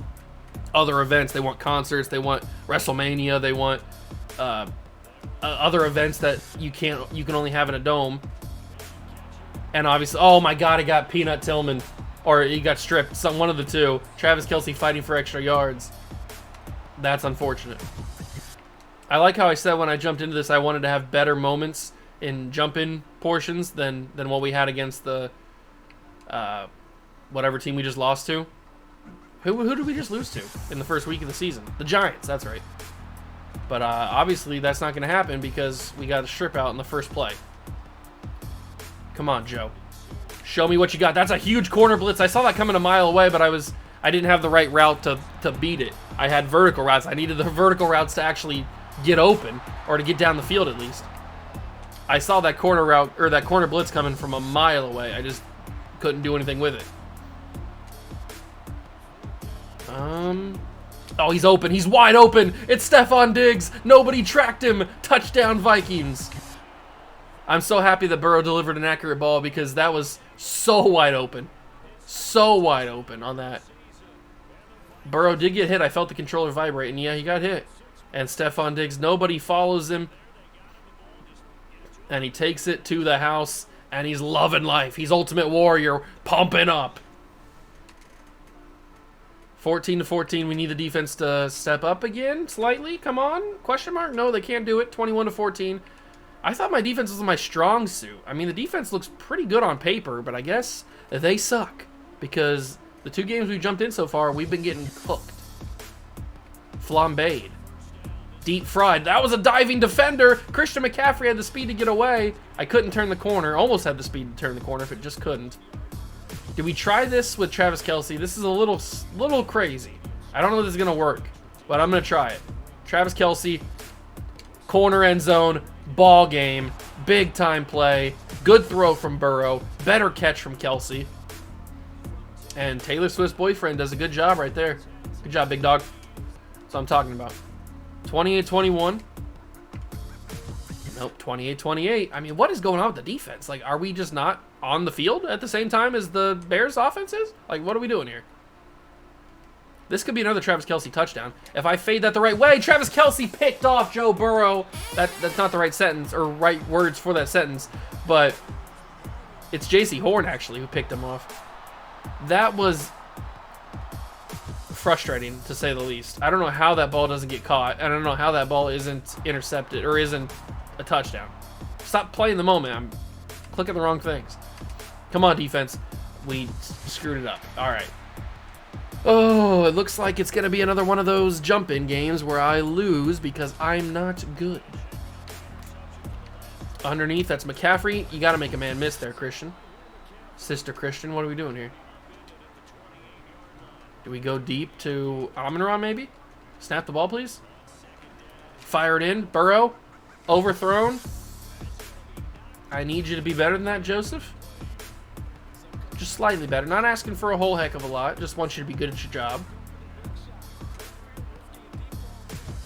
other events. They want concerts. They want WrestleMania. They want other events that you can only have in a dome. And obviously, oh my God, I got Peanut Tillman, or he got stripped. One of the two. Travis Kelce fighting for extra yards. That's unfortunate. I like how I said when I jumped into this, I wanted to have better moments in jump-in portions than what we had against the whatever team we just lost to. Who did we just lose to in the first week of the season? The Giants, that's right. But obviously that's not going to happen because we got a strip out in the first play. Come on, Joe. Show me what you got. That's a huge corner blitz. I saw that coming a mile away, but I didn't have the right route to beat it. I had vertical routes. I needed the vertical routes to actually get open, or to get down the field at least. I saw that corner route, or that corner blitz coming from a mile away. I just couldn't do anything with it. Oh, he's open. He's wide open. It's Stephon Diggs. Nobody tracked him. Touchdown, Vikings. I'm so happy that Burrow delivered an accurate ball because that was so wide open. So wide open on that. Burrow did get hit. I felt the controller vibrate, and yeah, he got hit. And Stephon Diggs, nobody follows him. And he takes it to the house, and he's loving life. He's Ultimate Warrior, pumping up. 14-14, we need the defense to step up again, slightly. Come on, question mark? No, they can't do it. 21-14. I thought my defense was my strong suit. I mean, the defense looks pretty good on paper, but I guess they suck. Because the 2 games we've jumped in so far, we've been getting cooked. Flambéed. Deep fried. That was a diving defender. Christian McCaffrey had the speed to get away. I couldn't turn the corner. Almost had the speed to turn the corner if it just couldn't. Did we try this with Travis Kelce? This is a little crazy. I don't know if this is going to work, but I'm going to try it. Travis Kelce, corner end zone, ball game, big time play, good throw from Burrow, better catch from Kelce. And Taylor Swift's boyfriend does a good job right there. Good job, big dog. That's what I'm talking about. 28-21. Nope, 28-28. I mean, what is going on with the defense? Like, are we just not on the field at the same time as the Bears' offense is? Like, what are we doing here? This could be another Travis Kelce touchdown. If I fade that the right way, Travis Kelce picked off Joe Burrow. That's not the right sentence or right words for that sentence, but it's J.C. Horn, actually, who picked him off. That was frustrating, to say the least. I don't know how that ball doesn't get caught. I don't know how that ball isn't intercepted or isn't a touchdown. Stop playing the moment. I'm clicking the wrong things. Come on, defense. We screwed it up. All right. Oh, it looks like it's going to be another one of those jump-in games where I lose because I'm not good. Underneath, that's McCaffrey. You got to make a man miss there, Christian. Sister Christian, what are we doing here? Do we go deep to Amon-Ra, maybe? Snap the ball, please. Fire it in. Burrow. Overthrown. I need you to be better than that, Joseph. Just slightly better. Not asking for a whole heck of a lot. Just want you to be good at your job.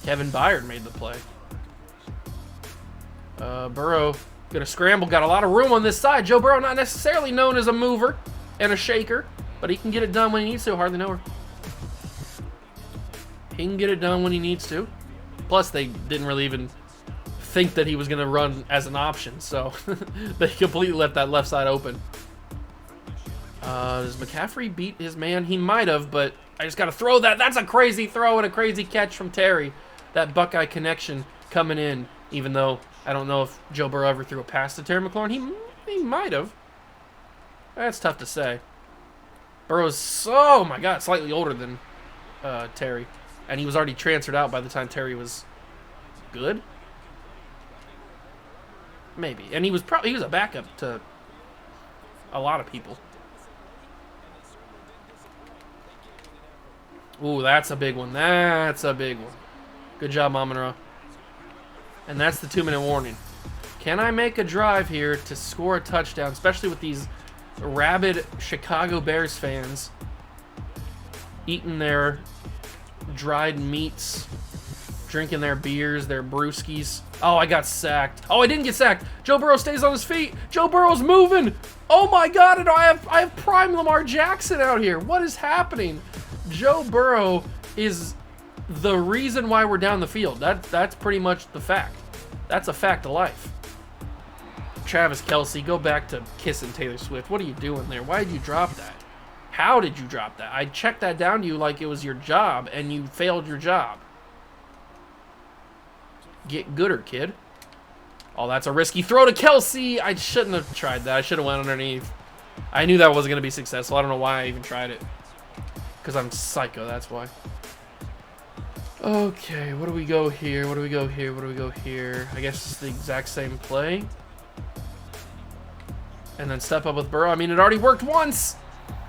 Kevin Byard made the play. Burrow gonna scramble. Got a lot of room on this side. Joe Burrow, not necessarily known as a mover and a shaker, but he can get it done when he needs to. Hardly know her. He can get it done when he needs to. Plus, they didn't really even think that he was going to run as an option, so they completely left that left side open. Does McCaffrey beat his man? He might have, but I just got to throw that. That's a crazy throw and a crazy catch from Terry. That Buckeye connection coming in, even though I don't know if Joe Burrow ever threw a pass to Terry McLaurin. He might have. That's tough to say. Burrow's, oh my God, slightly older than Terry. And he was already transferred out by the time Terry was good. Maybe. And he was a backup to a lot of people. Ooh, that's a big one. That's a big one. Good job, Amon-Ra. And that's the 2-minute warning. Can I make a drive here to score a touchdown, especially with these rabid Chicago Bears fans eating their dried meats, drinking their beers, their brewskis. Oh, I got sacked. Oh, I didn't get sacked. Joe Burrow stays on his feet. Joe Burrow's moving. Oh my God, and I have prime Lamar Jackson out here. What is happening? Joe Burrow is the reason why we're down the field. That's pretty much the fact. That's a fact of life. Travis Kelce, go back to kissing Taylor Swift. What are you doing there? Why did you drop that? How did you drop that? I checked that down to you like it was your job, and you failed your job. Get gooder, kid. Oh, that's a risky throw to Kelce. I shouldn't have tried that. I should have went underneath. I knew that wasn't going to be successful. I don't know why I even tried it. Because I'm psycho, that's why. Okay, what do we go here? What do we go here? What do we go here? I guess it's the exact same play. And then step up with Burrow. I mean, it already worked once.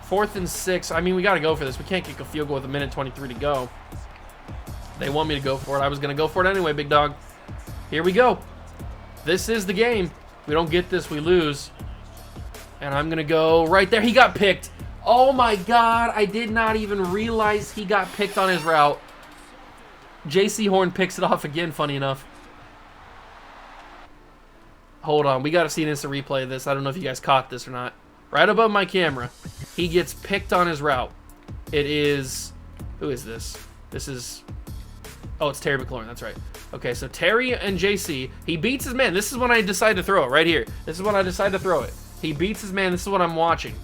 4th and 6. I mean, we got to go for this. We can't kick a field goal with 1:23 to go. They want me to go for it. I was going to go for it anyway, big dog. Here we go. This is the game. If we don't get this, we lose. And I'm going to go right there. He got picked. Oh, my God. I did not even realize he got picked on his route. J.C. Horn picks it off again, funny enough. Hold on. We got to see an instant replay of this. I don't know if you guys caught this or not. right above my camera. He gets picked on his route. It is, who is this? This is, oh, it's Terry McLaurin. That's right. Okay, so Terry and JC, he beats his man. This is when I decide to throw it, right here. This is when I decide to throw it. He beats his man. This is what I'm watching.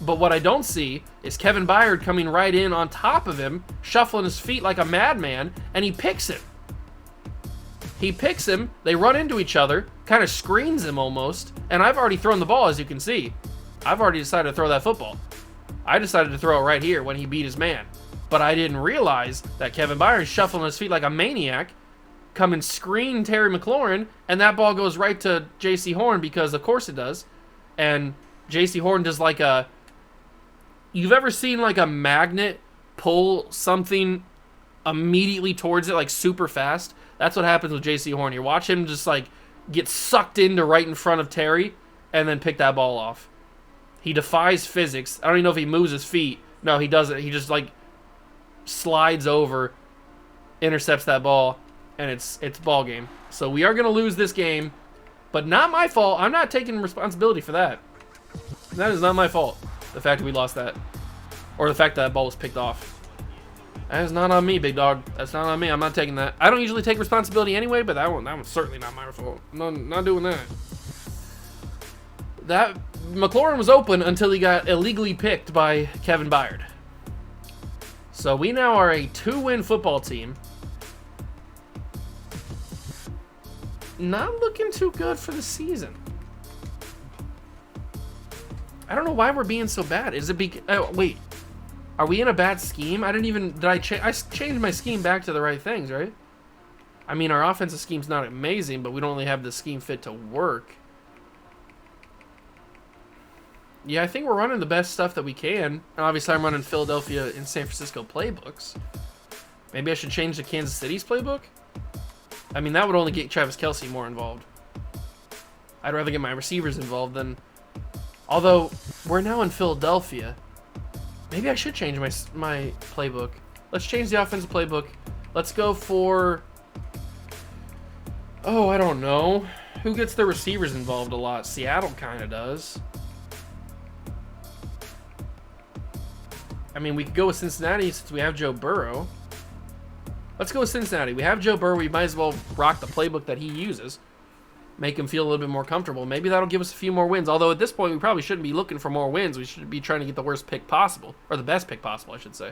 But what I don't see is Kevin Byard coming right in on top of him, shuffling his feet like a madman, and he picks him. He picks him, they run into each other, kind of screens him almost, and I've already thrown the ball, as you can see. I've already decided to throw that football. I decided to throw it right here when he beat his man. But I didn't realize that Kevin Byard is shuffling his feet like a maniac, come and screen Terry McLaurin, and that ball goes right to J.C. Horn, because of course it does. And J.C. Horn does like a... You've ever seen like a magnet pull something immediately towards it, like super fast? That's what happens with J.C. Horn. You watch him just like get sucked into right in front of Terry and then pick that ball off. He defies physics. I don't even know if he moves his feet. No, he doesn't. He just like slides over, intercepts that ball, and it's ball game. So we are going to lose this game, but not my fault. I'm not taking responsibility for that. That is not my fault. The fact that we lost that, or the fact that ball was picked off. That is not on me, big dog. That's not on me. I'm not taking that. I don't usually take responsibility anyway, but that one's certainly not my fault. No, not doing that. That McLaurin was open until he got illegally picked by Kevin Byard. So we now are a 2-win football team. Not looking too good for the season. I don't know why we're being so bad. Is it wait, are we in a bad scheme? I changed my scheme back to the right things, right? I mean, our offensive scheme's not amazing, but we don't really have the scheme fit to work. Yeah, I think we're running the best stuff that we can. And obviously, I'm running Philadelphia and San Francisco playbooks. Maybe I should change to Kansas City's playbook? I mean, that would only get Travis Kelce more involved. I'd rather get my receivers involved than... Although, we're now in Philadelphia. Maybe I should change my playbook. Let's change the offensive playbook. Let's go for... Oh, I don't know. Who gets the receivers involved a lot? Seattle kind of does. I mean, we could go with Cincinnati since we have Joe Burrow. Let's go with Cincinnati. We have Joe Burrow. We might as well rock the playbook that he uses. Make him feel a little bit more comfortable. Maybe that'll give us a few more wins. Although at this point, we probably shouldn't be looking for more wins. We should be trying to get the worst pick possible. Or the best pick possible, I should say.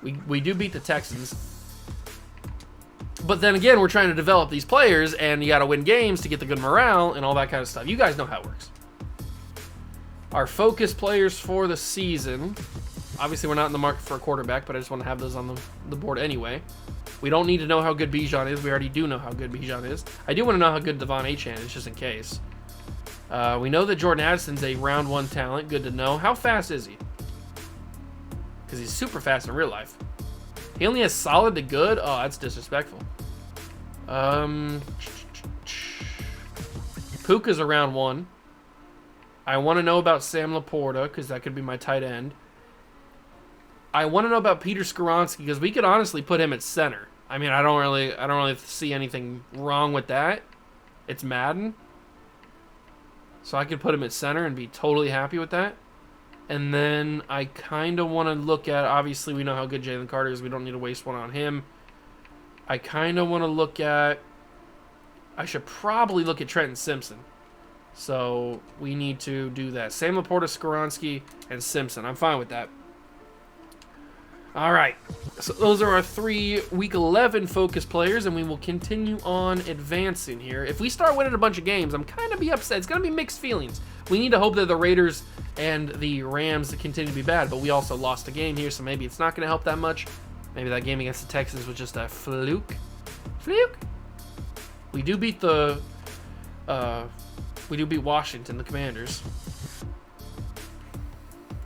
We do beat the Texans. But then again, we're trying to develop these players, and you got to win games to get the good morale and all that kind of stuff. You guys know how it works. Our focus players for the season. Obviously, we're not in the market for a quarterback, but I just want to have those on the board anyway. We don't need to know how good Bijan is. We already do know how good Bijan is. I do want to know how good Devon Achane is, just in case. We know that Jordan Addison's a round 1 talent. Good to know. How fast is he? Because he's super fast in real life. He only has solid to good? Oh, that's disrespectful. Puka's a round 1. I want to know about Sam Laporta, because that could be my tight end. I want to know about Peter Skoronski, because we could honestly put him at center. I mean, I don't really see anything wrong with that. It's Madden. So I could put him at center and be totally happy with that. And then I kind of want to look at, obviously we know how good Jalen Carter is. We don't need to waste one on him. I kind of want to look at, I should probably look at Trenton Simpson. So we need to do that. Sam Laporta, Skoronski, and Simpson. I'm fine with that. All right, so those are our 3 Week 11 focus players, and we will continue on advancing here. If we start winning a bunch of games, I'm kind of be upset. It's going to be mixed feelings. We need to hope that the Raiders and the Rams continue to be bad, but we also lost a game here, so maybe it's not going to help that much. Maybe that game against the Texans was just a fluke. Fluke? We do beat Washington, the Commanders.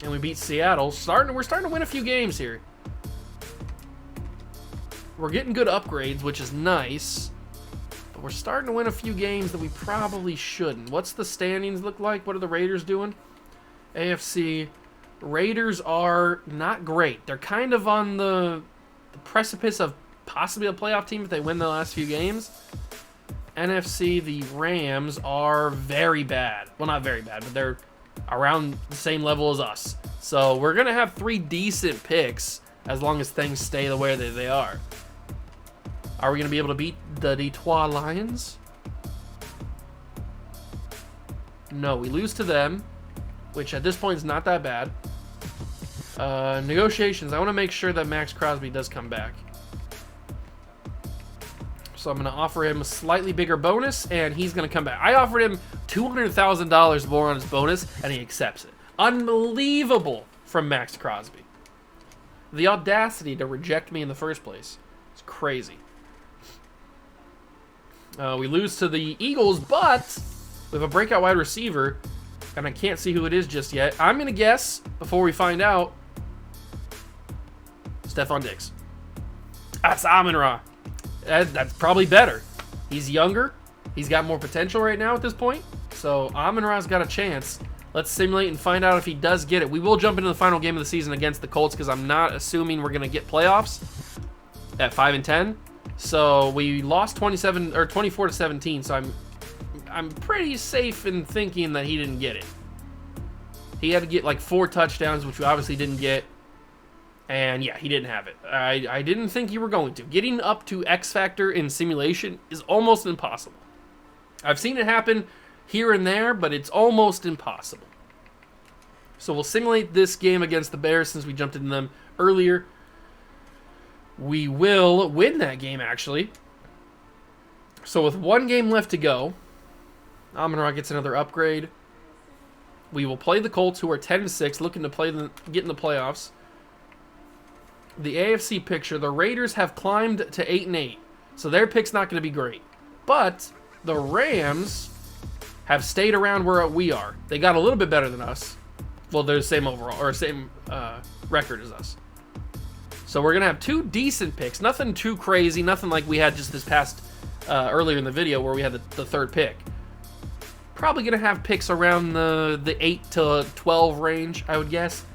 And we beat Seattle. We're starting to win a few games here. We're getting good upgrades, which is nice. But we're starting to win a few games that we probably shouldn't. What's the standings look like? What are the Raiders doing? AFC. Raiders are not great. They're kind of on the precipice of possibly a playoff team if they win the last few games. NFC, the Rams are very bad. Well, not very bad, but they're around the same level as us. So we're going to have 3 decent picks as long as things stay the way that they are. Are we going to be able to beat the Detroit Lions? No, we lose to them, which at this point is not that bad. Negotiations. I want to make sure that Max Crosby does come back. So I'm going to offer him a slightly bigger bonus, and he's going to come back. I offered him $200,000 more on his bonus, and he accepts it. Unbelievable from Max Crosby. The audacity to reject me in the first place. It's crazy. We lose to the Eagles, but we have a breakout wide receiver, and I can't see who it is just yet. I'm going to guess, before we find out, Stephon Diggs. That's Amon-Ra. That's probably better. He's younger. He's got more potential right now at this point. So Amon-Ra's got a chance. Let's simulate and find out if he does get it. We will jump into the final game of the season against the Colts because I'm not assuming we're going to get playoffs at 5-10. So we lost 24-17. So I'm pretty safe in thinking that he didn't get it. He had to get like 4 touchdowns, which we obviously didn't get. And yeah, he didn't have it. I didn't think you were going to. Getting up to X Factor in simulation is almost impossible. I've seen it happen here and there, but it's almost impossible. So we'll simulate this game against the Bears since we jumped into them earlier. We will win that game, actually. So with 1 game left to go, Amon-Ra gets another upgrade. We will play the Colts, who are 10-6, looking to get in the playoffs. The AFC picture, the Raiders have climbed to 8-8, so their pick's not going to be great. But the Rams have stayed around where we are. They got a little bit better than us. Well, they're the same overall, or same record as us. So we're going to have 2 decent picks. Nothing too crazy, nothing like we had just this past earlier in the video where we had the 3rd pick. Probably going to have picks around the 8 to 12 range, I would guess,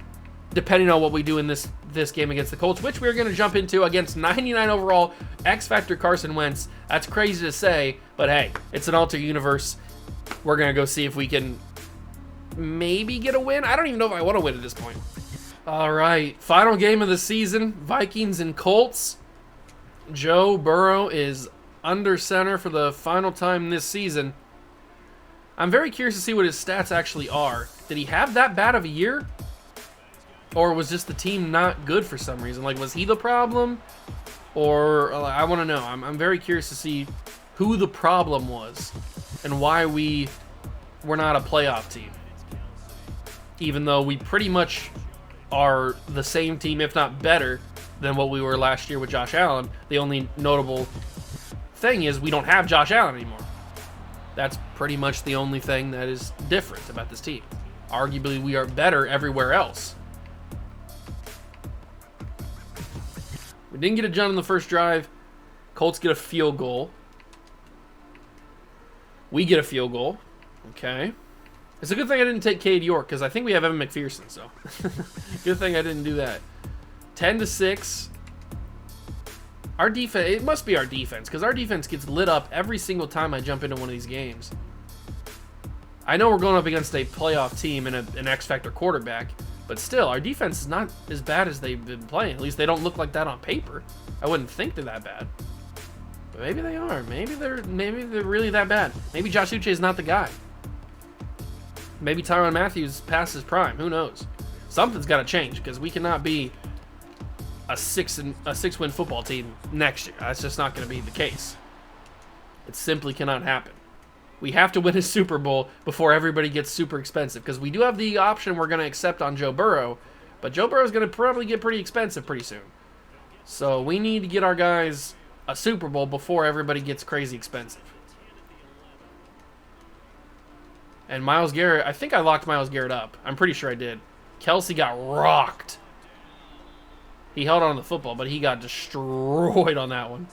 depending on what we do in this game against the Colts, which we're going to jump into against 99 overall X Factor Carson Wentz. That's crazy to say, but hey, it's an alternate universe. We're going to go see if we can maybe get a win. I don't even know if I want to win at this point. All right, final game of the season, Vikings and Colts. Joe Burrow is under center for the final time this season. I'm very curious to see what his stats actually are. Did he have that bad of a year? Or was just the team not good for some reason? Like, was he the problem? Or, I want to know. I'm very curious to see who the problem was and why we were not a playoff team. Even though we pretty much are the same team, if not better, than what we were last year with Josh Allen. The only notable thing is we don't have Josh Allen anymore. That's pretty much the only thing that is different about this team. Arguably, we are better everywhere else. We didn't get it done on the first drive. Colts get a field goal. We get a field goal. Okay. It's a good thing I didn't take Cade York because I think we have Evan McPherson, so. Good thing I didn't do that. 10-6. Our defense, it must be our defense because our defense gets lit up every single time I jump into one of these games. I know we're going up against a playoff team and an X Factor quarterback, but still, our defense is not as bad as they've been playing. At least they don't look like that on paper. I wouldn't think they're that bad. But maybe they are. Maybe they're really that bad. Maybe Josh Uche is not the guy. Maybe Tyrann Mathieu past his prime. Who knows? Something's got to change because we cannot be a 6-win football team next year. That's just not going to be the case. It simply cannot happen. We have to win a Super Bowl before everybody gets super expensive because we do have the option we're going to accept on Joe Burrow, but Joe Burrow is going to probably get pretty expensive pretty soon. So we need to get our guys a Super Bowl before everybody gets crazy expensive. And Myles Garrett, I think I locked Myles Garrett up. I'm pretty sure I did. Kelsey got rocked. He held on to the football, but he got destroyed on that one.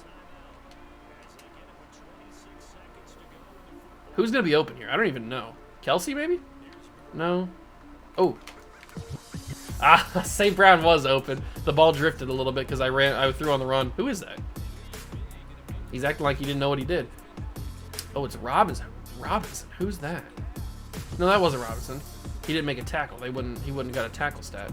Who's going to be open here? I don't even know. Kelsey, maybe? No. Oh. Ah, St. Brown was open. The ball drifted a little bit because I threw on the run. Who is that? He's acting like he didn't know what he did. Oh, it's Robinson. Robinson, who's that? No, that wasn't Robinson. He didn't make a tackle. He wouldn't got a tackle stat.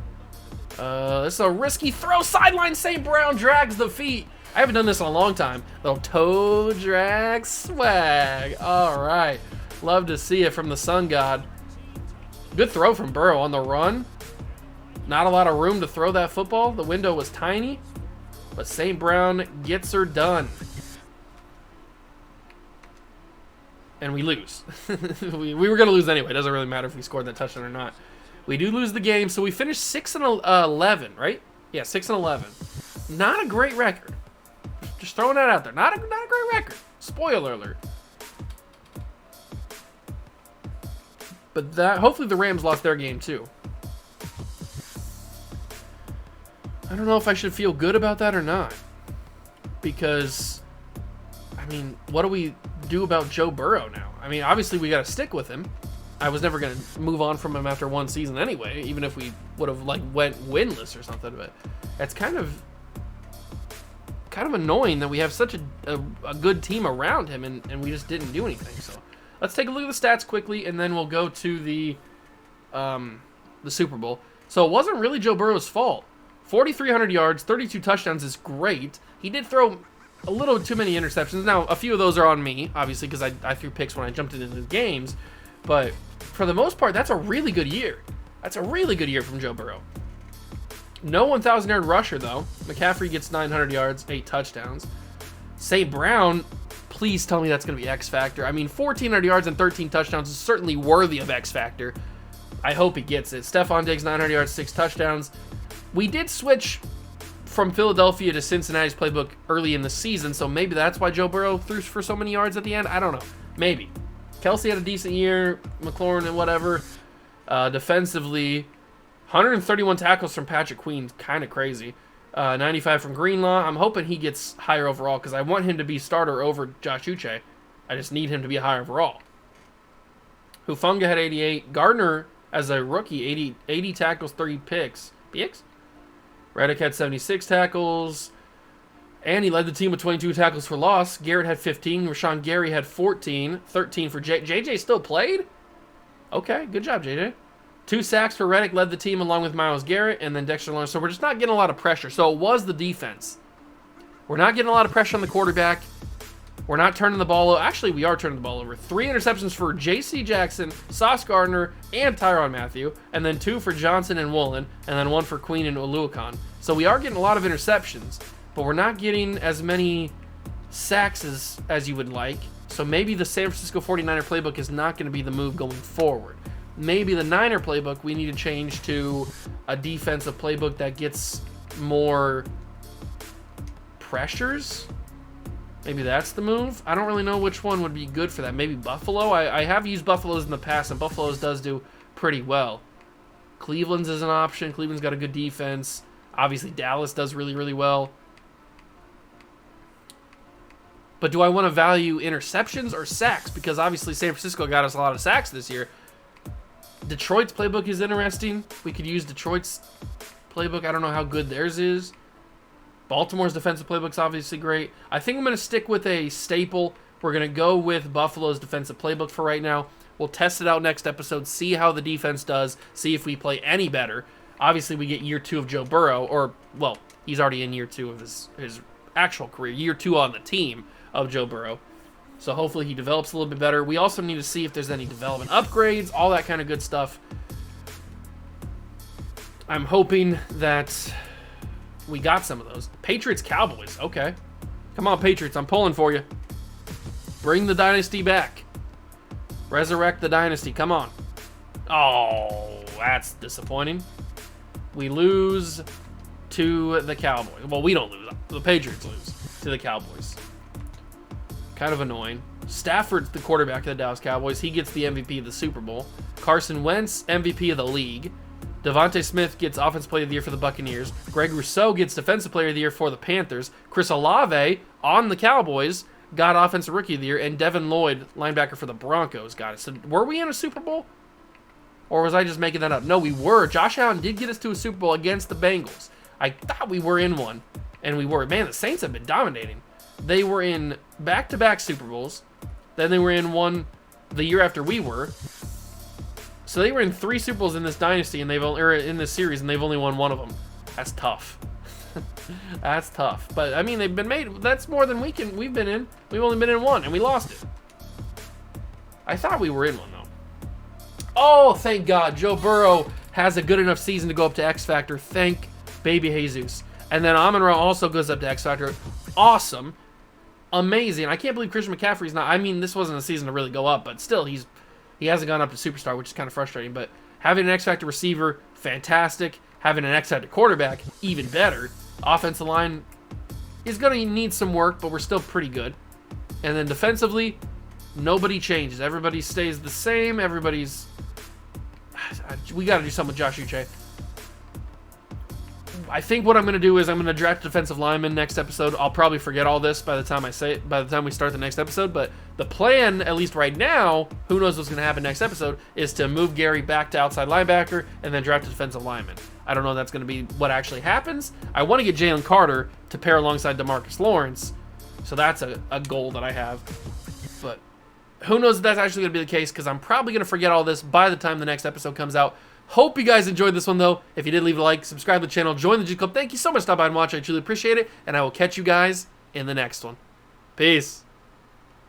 This is a risky throw. Sideline St. Brown drags the feet. I haven't done this in a long time. Little toe drag swag. All right. Love to see it from the Sun God. Good throw from Burrow on the run. Not a lot of room to throw that football. The window was tiny, but St. Brown gets her done. And we lose. we were going to lose anyway. It doesn't really matter if we scored that touchdown or not. We do lose the game, so we finished 6-11, right? Yeah, 6-11. Not a great record. Just throwing that out there. Not a great record. Spoiler alert. But that hopefully the Rams lost their game too. I don't know if I should feel good about that or not. Because, I mean, what do we do about Joe Burrow now? I mean, obviously we got to stick with him. I was never going to move on from him after one season anyway, even if we would have like went winless or something. But it's kind of annoying that we have such a good team around him and we just didn't do anything. So let's take a look at the stats quickly, and then we'll go to the Super Bowl. So it wasn't really Joe Burrow's fault. 4,300 yards, 32 touchdowns is great. He did throw a little too many interceptions. Now, a few of those are on me, obviously, because I threw picks when I jumped into the games. But for the most part, that's a really good year. That's a really good year from Joe Burrow. No 1,000-yard rusher, though. McCaffrey gets 900 yards, 8 touchdowns. St. Brown, please tell me that's going to be X Factor. I mean, 1,400 yards and 13 touchdowns is certainly worthy of X Factor. I hope he gets it. Stephon Diggs, 900 yards, 6 touchdowns. We did switch from Philadelphia to Cincinnati's playbook early in the season, so maybe that's why Joe Burrow threw for so many yards at the end. I don't know. Maybe. Kelsey had a decent year, McLaurin and whatever. Defensively, 131 tackles from Patrick Queen, kind of crazy. 95 from Greenlaw. I'm hoping he gets higher overall because I want him to be starter over Josh Uche. I just need him to be higher overall. Hufanga had 88. Gardner, as a rookie, 80 tackles, 30 picks. Picks? Reddick had 76 tackles. And he led the team with 22 tackles for loss. Garrett had 15. Rashawn Gary had 14. 13 for JJ still played? Okay, good job, JJ. 2 sacks for Reddick, led the team along with Myles Garrett, and then Dexter Lawrence. So we're just not getting a lot of pressure. So it was the defense. We're not getting a lot of pressure on the quarterback. We're not turning the ball over. Actually, we are turning the ball over. 3 interceptions for J.C. Jackson, Sauce Gardner, and Tyrann Mathieu, and then 2 for Johnson and Woolen, and then 1 for Queen and Oluokun. So we are getting a lot of interceptions, but we're not getting as many sacks as you would like. So maybe the San Francisco 49er playbook is not going to be the move going forward. Maybe the Niner playbook, we need to change to a defensive playbook that gets more pressures. Maybe that's the move. I don't really know which one would be good for that. Maybe Buffalo. I have used Buffalo's in the past, and Buffalo's does do pretty well. Cleveland's is an option. Cleveland's got a good defense. Obviously, Dallas does really, really well. But do I want to value interceptions or sacks? Because obviously San Francisco got us a lot of sacks this year. Detroit's playbook is interesting. We could use Detroit's playbook. I don't know how good theirs is. Baltimore's defensive playbook's obviously great. I think I'm going to stick with a staple. We're going to go with Buffalo's defensive playbook for right now. We'll test it out next episode, see how the defense does, see if we play any better. Obviously, we get year 2 of Joe Burrow, or, well, he's already in year 2 of his actual career. Year 2 on the team of Joe Burrow. So hopefully he develops a little bit better. We also need to see if there's any development upgrades, all that kind of good stuff. I'm hoping that we got some of those. Patriots, Cowboys. Okay. Come on, Patriots. I'm pulling for you. Bring the dynasty back. Resurrect the dynasty. Come on. Oh, that's disappointing. We lose to the Cowboys. Well, we don't lose. The Patriots lose to the Cowboys. Kind of annoying. Stafford's the quarterback of the Dallas Cowboys. He gets the MVP of the Super Bowl. Carson Wentz, MVP of the league. Devontae Smith gets Offensive Player of the Year for the Buccaneers. Greg Rousseau gets Defensive Player of the Year for the Panthers. Chris Olave on the Cowboys got Offensive Rookie of the Year. And Devin Lloyd, linebacker for the Broncos, got it. So were we in a Super Bowl? Or was I just making that up? No, we were. Josh Allen did get us to a Super Bowl against the Bengals. I thought we were in one. And we were. Man, the Saints have been dominating. They were in back-to-back Super Bowls. Then they were in one the year after we were. So they were in 3 Super Bowls in this dynasty, and in this series, and they've only won one of them. That's tough. That's tough. But I mean, they've been made. That's more than we've been in. We've only been in one, and we lost it. I thought we were in one though. Oh, thank God, Joe Burrow has a good enough season to go up to X Factor. Thank baby Jesus. And then Amon-Ra also goes up to X Factor. Awesome. Amazing. I can't believe Christian McCaffrey's not. I mean, this wasn't a season to really go up, but still, he hasn't gone up to superstar, which is kind of frustrating. But having an X Factor receiver, fantastic. Having an X Factor quarterback, even better. Offensive line is going to need some work, but we're still pretty good. And then defensively, nobody changes. Everybody stays the same. We got to do something with Josh Uche. I think what I'm going to do is I'm going to draft a defensive lineman next episode. I'll probably forget all this by the time we start the next episode, but the plan, at least right now, who knows what's going to happen next episode, is to move Gary back to outside linebacker and then draft a defensive lineman. I don't know if that's going to be what actually happens. I want to get Jalen Carter to pair alongside DeMarcus Lawrence, so that's a goal that I have. But who knows if that's actually going to be the case, because I'm probably going to forget all this by the time the next episode comes out. Hope you guys enjoyed this one, though. If you did, leave a like, subscribe to the channel, join the G Club. Thank you so much for stopping by and watching. I truly appreciate it, and I will catch you guys in the next one. Peace.